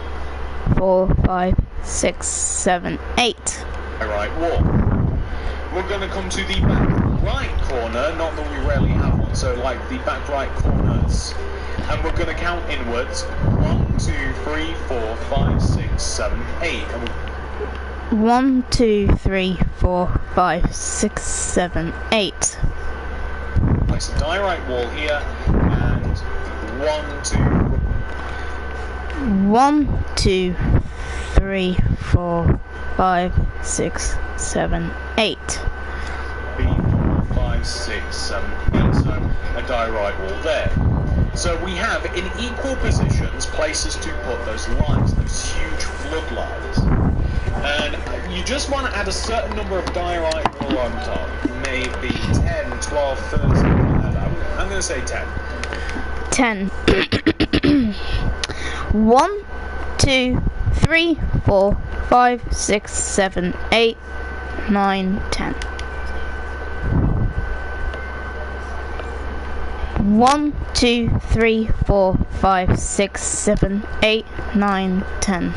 [SPEAKER 1] 4, 5, 6, 7, 8.
[SPEAKER 2] Right wall. We're going to come to the back right corner, not that we rarely have one, so like the back right corners. And we're going to count inwards. 1, 2, 3, 4, 5, 6, 7, 8. And
[SPEAKER 1] 1, 2, 3, 4, 5, 6, 7, 8.
[SPEAKER 2] place a diorite wall here, and 1, 2.
[SPEAKER 1] 1, 2, 3, 4, 5, 6, 7, 8.
[SPEAKER 2] 3, 4, 5, 6, 7, 8. So a diorite wall there. So we have in equal positions places to put those lights, those huge floodlights. And you just want to add a certain number of diorite wall on top. Maybe 10, 12, 13, whatever. I'm going to say 10.
[SPEAKER 1] 10. 1, 2, 3, 4, 5, 6, 7, 8, 9, 10. 1, 2, 3, 4, 5, 6, 7, 8, 9, 10.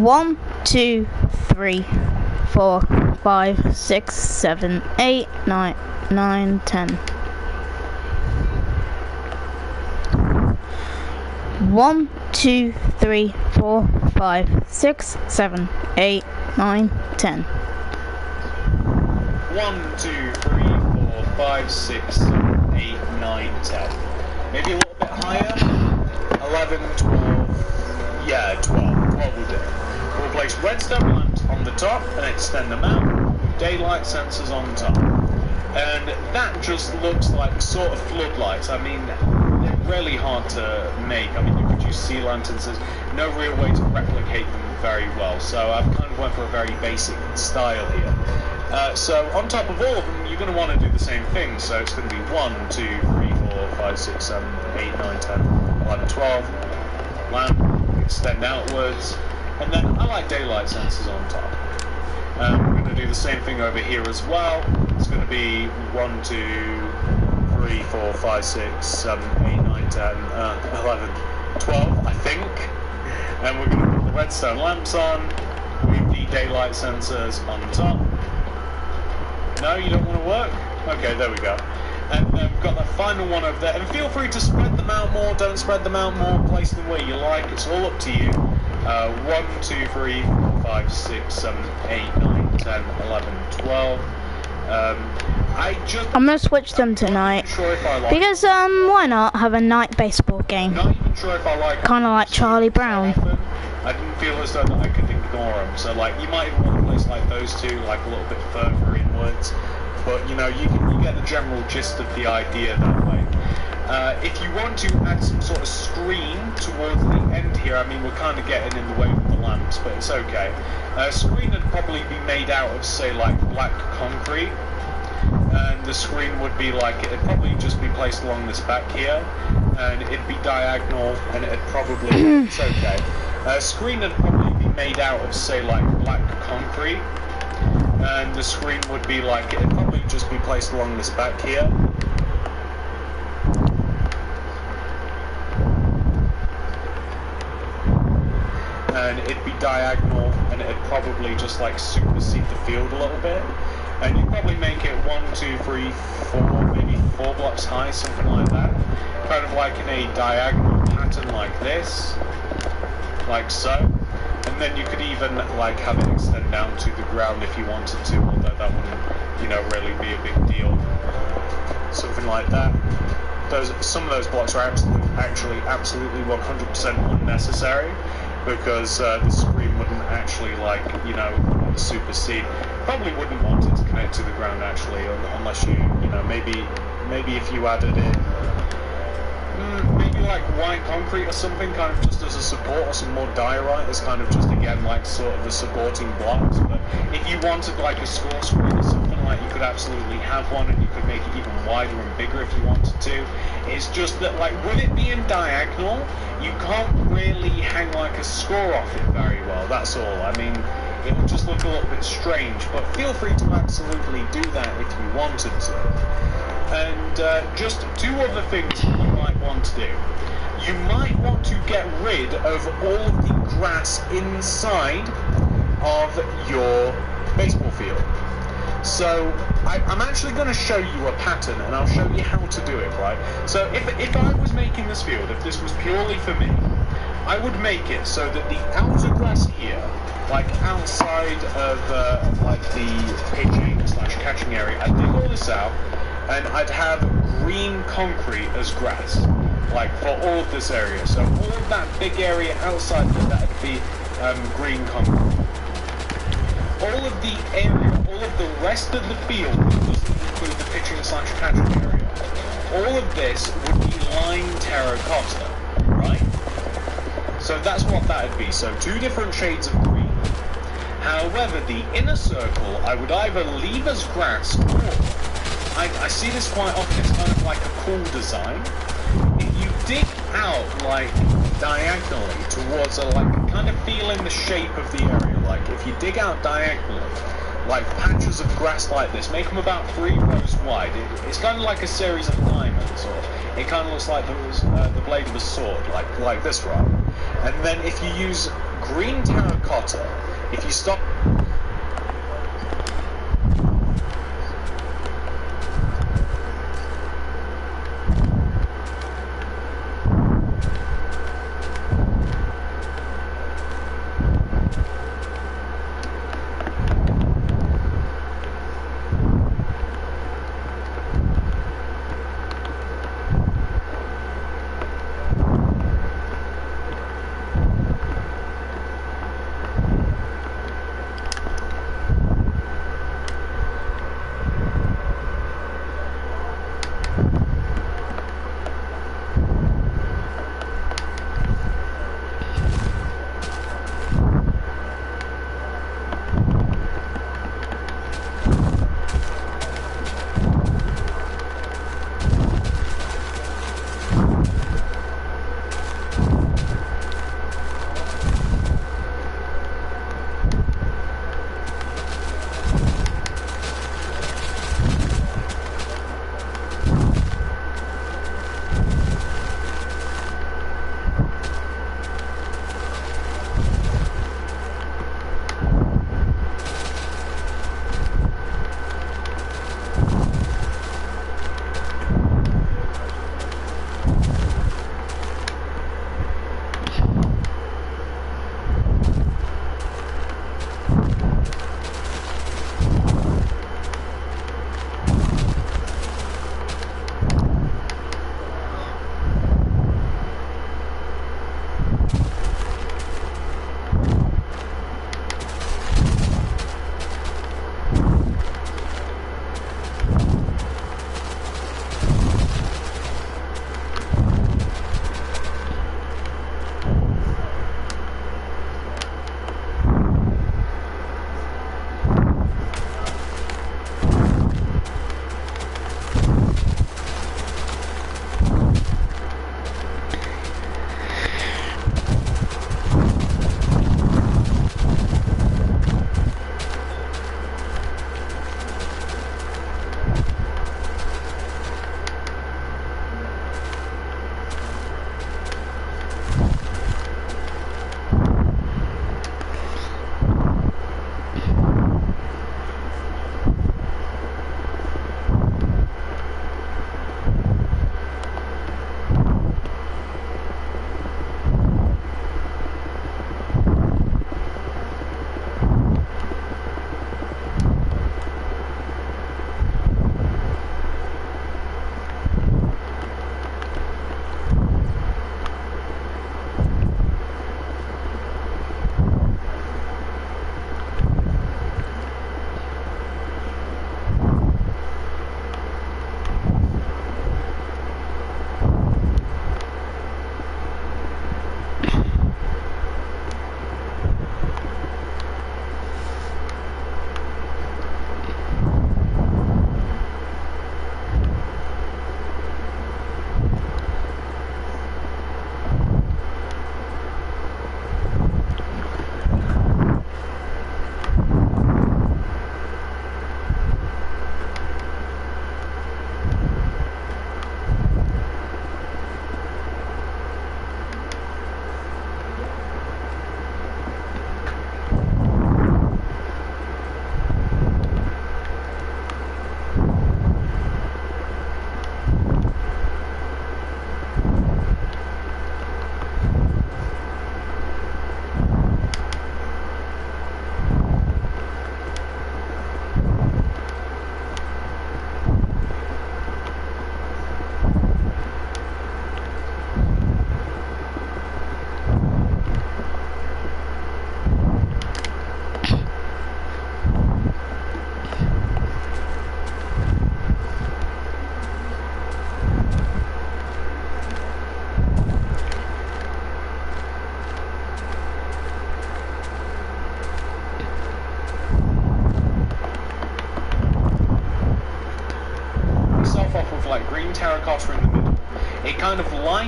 [SPEAKER 1] 1, 2, 3, 4, 5, 6, 7, 8, 9, 10. 1, 2, 3, 4, 5, 6, 7, 8, 9, 10.
[SPEAKER 2] 1, 2, 3, 4, 5, 6, 7, 8, 9, 10. Maybe a little bit higher. 11, 12. Yeah, 12. 12 will do. We'll place redstone lamps on the top and extend them out with daylight sensors on top. And that just looks like sort of floodlights. I mean, they're really hard to make. I mean, you could use sea lanterns. There's no real way to replicate them very well. So I've kind of went for a very basic style here. So on top of all of them, you're going to want to do the same thing. So it's going to be 1, 2, 3, 4, 5, 6, 7, 8, 9, 10, 11, 12. Lamp, extend outwards. And then I like daylight sensors on top. We're going to do the same thing over here as well. It's going to be 1, 2, 3, 4, 5, 6, 7, 8, 9, 10, 11, 12, I think. And we're going to put the redstone lamps on with the daylight sensors on top. No, you don't want to work? Okay, there we go. And then we've got that final one over there. And feel free to spread them out more, don't spread them out more, place them where you like. It's all up to you. 1, 2, 3, 4, 5, 6, 7, 8, 9, 10, 11, 12.
[SPEAKER 1] I'm gonna switch them tonight.
[SPEAKER 2] Sure if I like
[SPEAKER 1] because why not have a night baseball game?
[SPEAKER 2] Not even sure if I like
[SPEAKER 1] Kinda like Charlie Brown.
[SPEAKER 2] I didn't feel as though that I could ignore them. So like you might even want to place like those two like a little bit further inwards. But you know, you get the general gist of the idea that way. If you want to add some sort of screen towards the end here, I mean we're kind of getting in the way with the lamps, but it's okay. Screen would probably be made out of say like black concrete, and the screen would be like it'd probably just be placed along this back here, and it'd be diagonal, and it'd probably it's okay. Screen would probably be made out of say like black concrete, and the screen would be like it'd probably just be placed along this back here. And it'd be diagonal, and it'd probably just like supersede the field a little bit. And you probably make it 1, 2, 3, 4, maybe 4 blocks high, something like that. Kind of like in a diagonal pattern like this, like so. And then you could even like have it extend down to the ground if you wanted to, although that wouldn't, you know, really be a big deal. Something like that. Some of those blocks are actually absolutely 100% unnecessary, because the screen wouldn't actually, like, you know, supersede. Probably wouldn't want it to connect to the ground actually, unless you know, maybe if you added in maybe like white concrete or something, kind of just as a support, or some more diorite as kind of just, again, like sort of the supporting blocks. But if you wanted like a score screen or something, like, you could absolutely have one, and you could make it even wider and bigger if you wanted to. It's just that, like, with it being diagonal, you can't really hang like a score off it very well, that's all. I mean, it would just look a little bit strange, but feel free to absolutely do that if you wanted to. And just 2 other things you might want to do. You might want to get rid of all of the grass inside of your baseball field. So I'm actually going to show you a pattern, and I'll show you how to do it, right? So if I was making this field, if this was purely for me, I would make it so that the outer grass here, like outside of like the pitching/catching area, I'd dig all this out, and I'd have green concrete as grass, like for all of this area. So all of that big area outside of that would be green concrete. All of the area, all of the rest of the field, which doesn't include the pitching/catching area, all of this would be lime terracotta, right? So that's what that would be. So 2 different shades of green. However, the inner circle I would either leave as grass, or I see this quite often, it's kind of like a cool design. If you dig out like diagonally towards a, like, kind of feeling the shape of the area, like if you dig out diagonally, like patches of grass like this, make them about 3 rows wide. It's kind of like a series of diamonds, or it kind of looks like the blade of a sword, like this, right? And then if you use green terracotta, if you stop.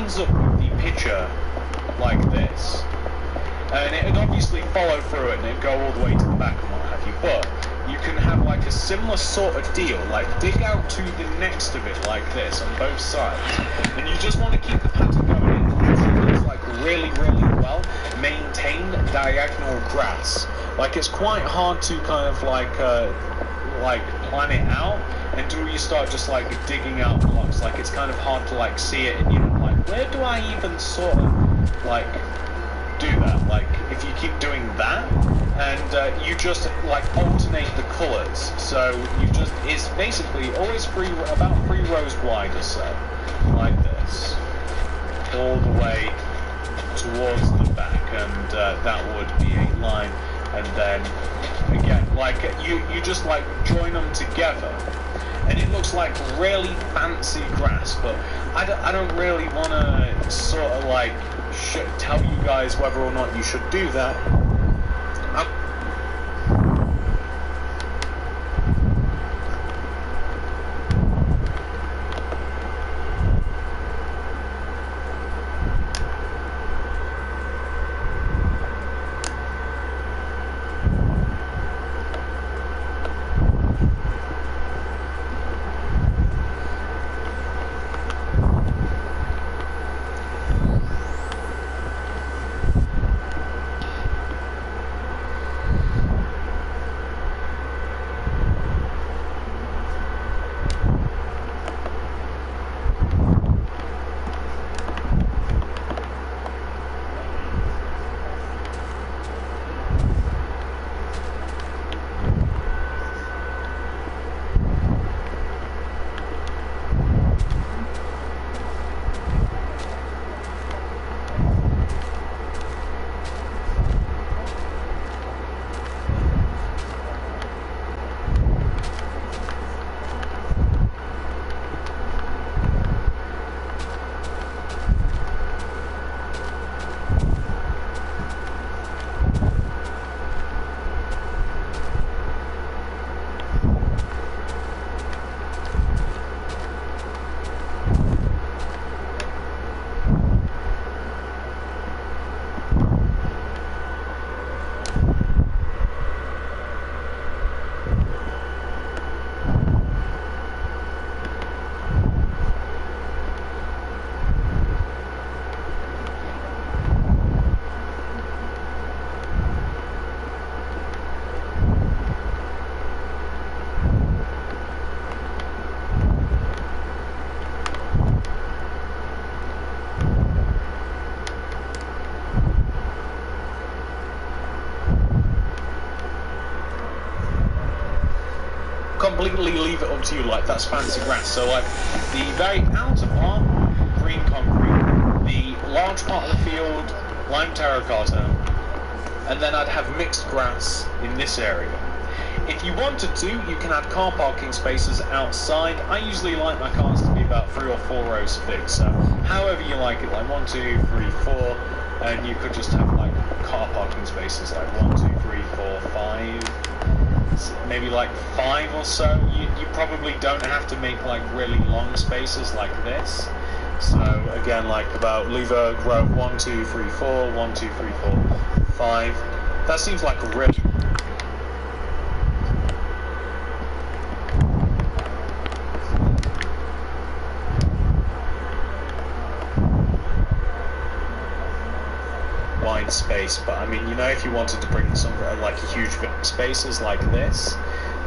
[SPEAKER 2] lines up with the picture like this. And it'd obviously follow through it and it'd go all the way to the back and what have you, but you can have like a similar sort of deal, like dig out to the next of it like this on both sides, and you just want to keep the pattern going. It actually looks like really, really well maintained diagonal grass. Like it's quite hard to kind of like plan it out until you start just like digging out blocks. Like it's kind of hard to like see it and you know like where do I even sort of like do that? Like if you keep doing that and you just like alternate the colors, so you just it's basically always about 3 rows wide or so, like this, all the way towards the back, and that would be a line, and then again like you just like join them together and it looks like really fancy grass, but I don't really want to sort of like tell you guys whether or not you should do that. Completely leave it up to you, like that's fancy grass. So like the very outer part, green concrete, the large part of the field, lime terracotta, and then I'd have mixed grass in this area. If you wanted to, you can add car parking spaces outside. I usually like my cars to be about 3 or 4 rows thick, so however you like it, like 1, 2, 3, 4, and you could just have like car parking spaces like 1, 2, 3, 4, 5, maybe like 5 or so. You probably don't have to make like really long spaces like this. So again, like about leave a row 1, 2, 3, 4, 1, 2, 3, 4, 5. That seems like a really wide space, but I mean, you know, if you wanted to bring some like huge spaces like this,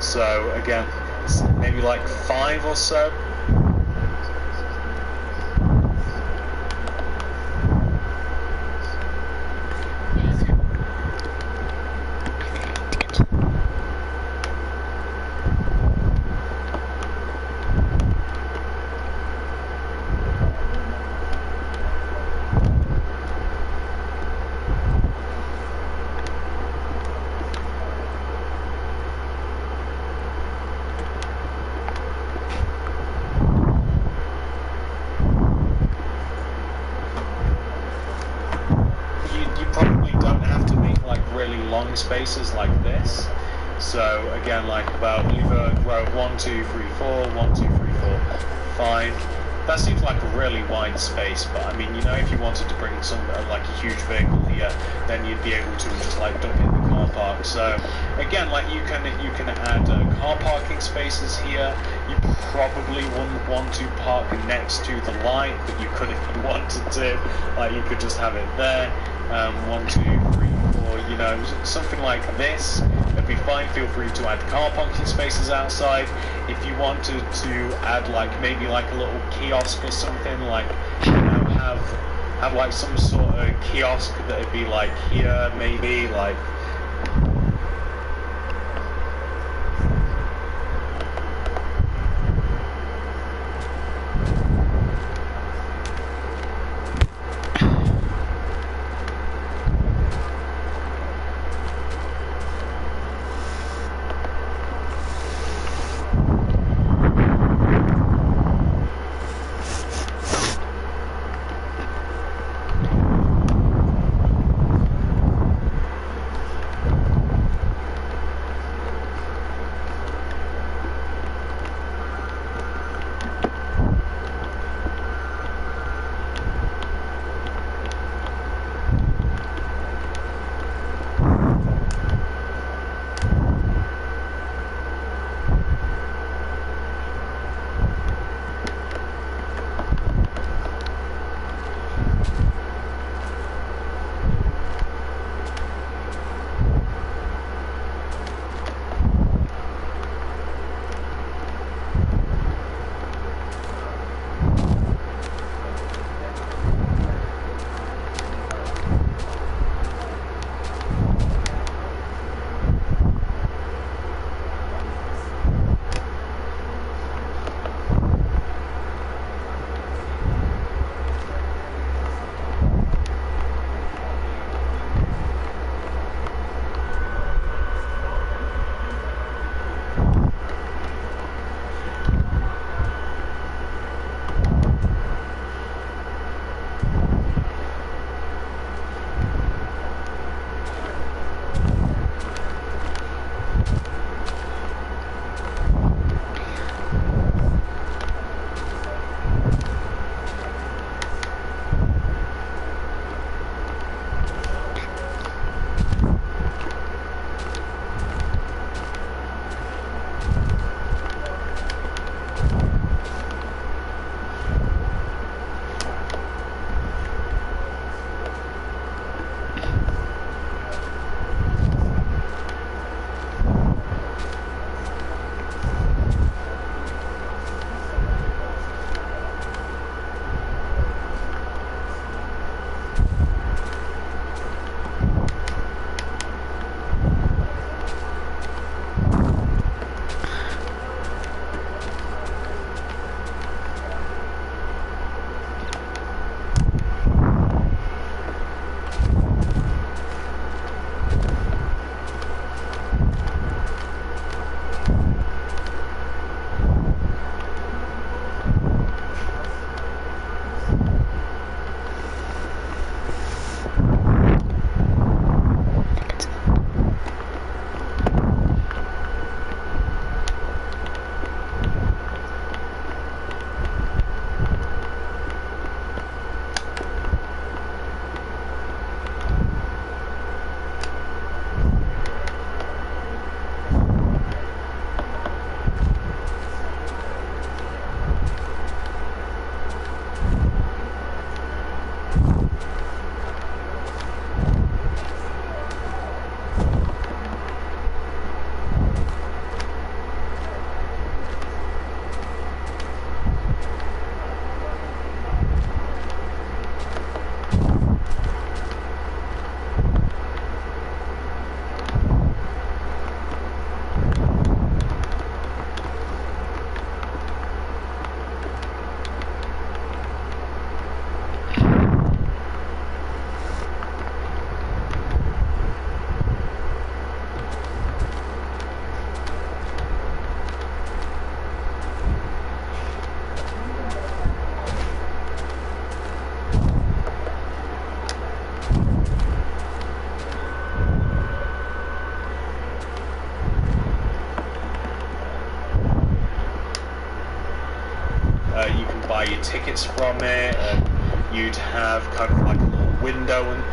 [SPEAKER 2] so again, maybe like 5 or so. Spaces like this. So again, like about leave a row 1, 2, 3, 4, 1, 2, 3, 4, 5. that seems like a really wide space, but I mean, you know, if you wanted to bring some like a huge vehicle here, then you'd be able to just like dump it in the car park. So again, like you can add car parking spaces here. You probably wouldn't want to park next to the light, but you could if you wanted to. Like you could just have it there. 1, 2, 3, 4, you know, something like this. That'd be fine. Feel free to add car parking spaces outside. If you wanted to add like maybe like a little kiosk or something, like you know, have like some sort of kiosk that'd be like here, maybe like. tickets from it, and you'd have kind of like a little window and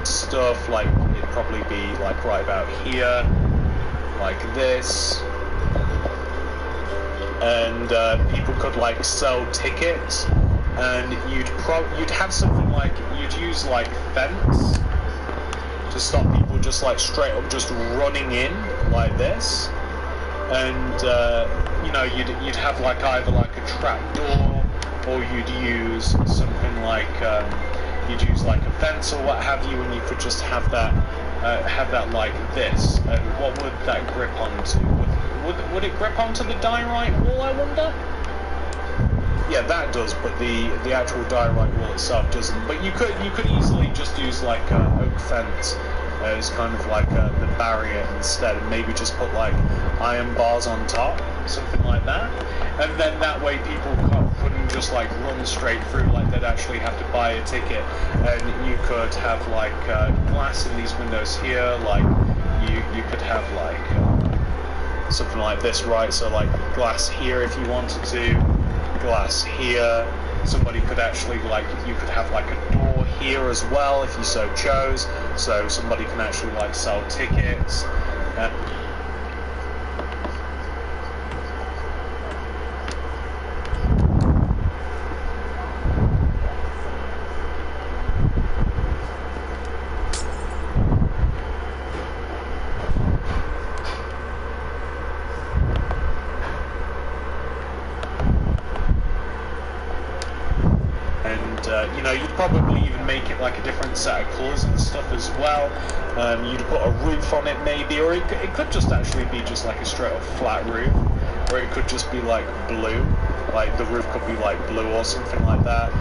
[SPEAKER 2] stuff, like it'd probably be like right about here, like this, and people could like sell tickets, and you'd have something like, you'd use like fence to stop people just like straight up just running in like this, and you know, you'd have like either like a trap door, or you'd use something like you'd use like a fence or what have you, and you could just have that like this. And what would that grip onto? Would it grip onto the diorite wall, I wonder? Yeah, that does, but the actual diorite wall itself doesn't. But you could easily just use like a oak fence as kind of like the barrier instead, and maybe just put like iron bars on top, something like that. And then that way people couldn't just like run straight through, like they'd actually have to buy a ticket. And you could have like glass in these windows here, like you could have like something like this, right? So like glass here if you wanted to, glass here. Somebody could actually, like, you could have like a door here as well if you so chose, so somebody can actually like sell tickets. You know, you'd probably even make it like a different set of colours and stuff as well. You'd put a roof on it maybe, or it could just actually be just like a straight up flat roof, or it could just be like blue, like the roof could be like blue or something like that.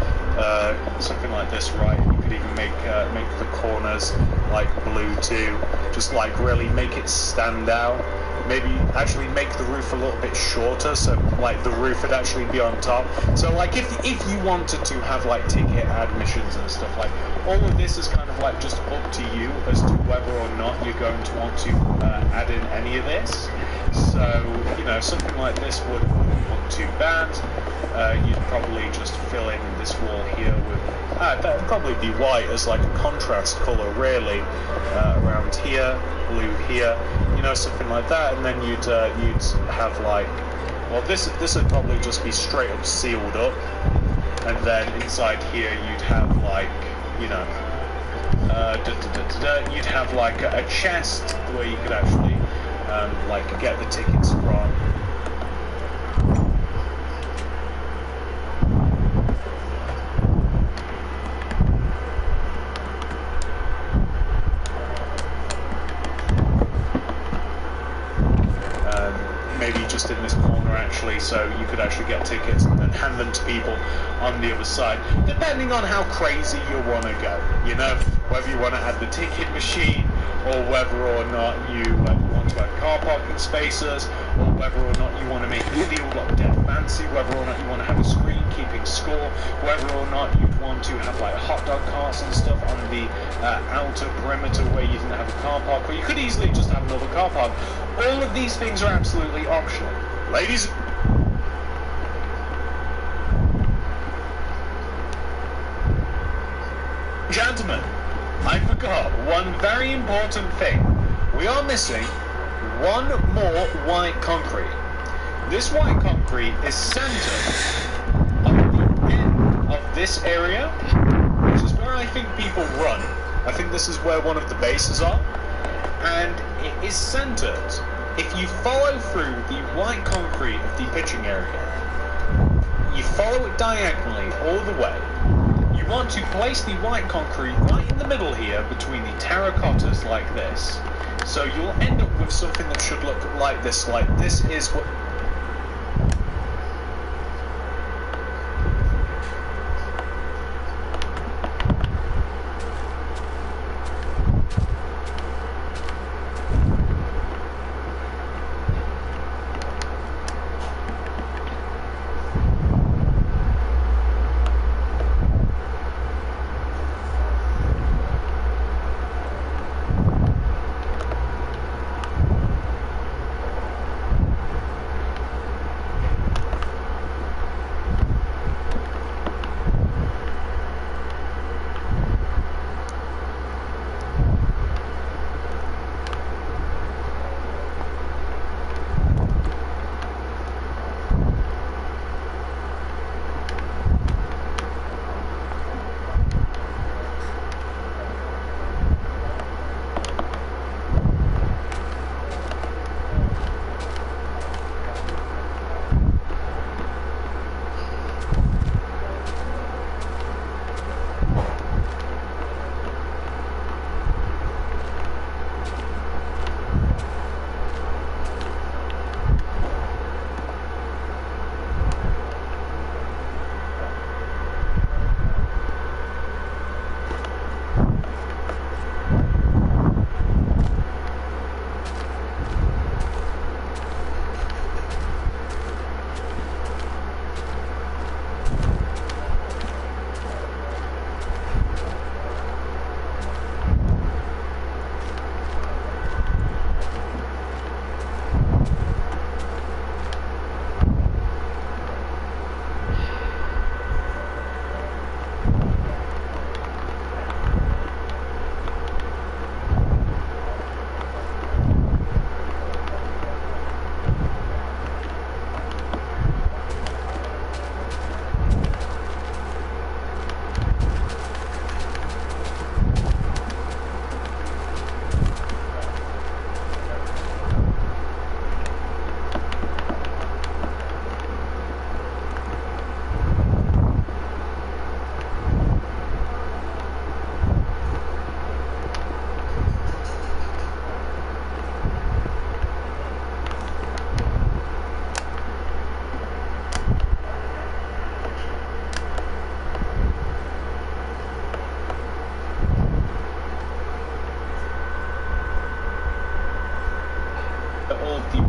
[SPEAKER 2] Something like this, right? You could even make the corners like blue too, just like really make it stand out. Maybe actually make the roof a little bit shorter, so like the roof would actually be on top. So like if you wanted to have like ticket admissions and stuff, like all of this is kind of like just up to you as to whether or not you're going to want to add in any of this. So, you know, something like this wouldn't look too bad. You'd probably just fill in this wall here with, that would probably be white as like a contrast colour really, around here, blue here, you know, something like that. And then you'd have like, well, this would probably just be straight up sealed up, and then inside here you'd have like, you know, you'd have like a chest where you could actually like get the tickets from. Maybe just in this corner actually, so you could actually get tickets and then hand them to people on the other side, depending on how crazy you want to go, you know, whether you want to add the ticket machine, or whether or not you want to add car parking spaces, or whether or not you want to make the field look dead fancy, whether or not you want to have a screen keeping score, whether or not you'd want to have like hot dog carts and stuff on the outer perimeter where you didn't have a car park, or you could easily just have another car park. All of these things are absolutely optional. Ladies, gentlemen, I forgot one very important thing. We are missing one more white concrete. This white concrete is centered at the end of this area, which is where I think people run. I think this is where one of the bases are. And it is centered. If you follow through the white concrete of the pitching area, you follow it diagonally all the way, you want to place the white concrete right in the middle here between the terracottas like this. So you'll end up with something that should look like this. Like this is what...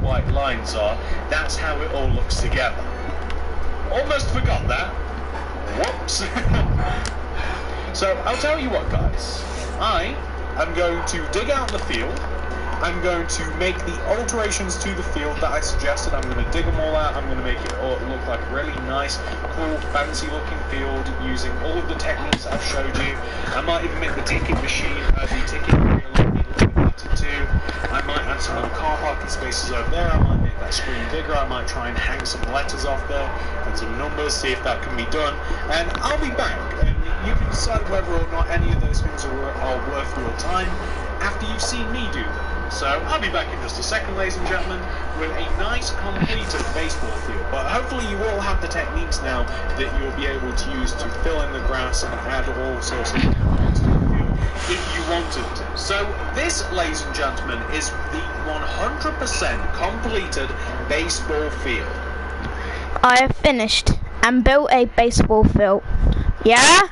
[SPEAKER 2] white lines are, that's how it all looks together. Almost forgot that. Whoops. So, I'll tell you what, guys. I am going to dig out the field. I'm going to make the alterations to the field that I suggested. I'm going to dig them all out. I'm going to make it all look like a really nice, cool, fancy-looking field using all of the techniques I've showed you. I might even make the ticket machine, the ticket area look a little bit better too. I might add some more car parking spaces over there. I might make that screen bigger. I might try and hang some letters off there and some numbers, see if that can be done. And I'll be back, and you can decide whether or not any of those things are worth your time after you've seen me do them. So I'll be back in just a second, ladies and gentlemen, with a nice completed baseball field. But hopefully you all have the techniques now that you'll be able to use to fill in the grass and add all sorts of elements to the field if you wanted to. So this, ladies and gentlemen, is the 100% completed baseball field.
[SPEAKER 1] I have finished and built a baseball field. Yeah?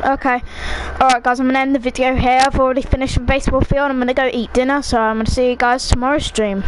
[SPEAKER 1] Okay. Alright guys, I'm going to end the video here. I've already finished the baseball field. I'm going to go eat dinner, so I'm going to see you guys tomorrow's stream.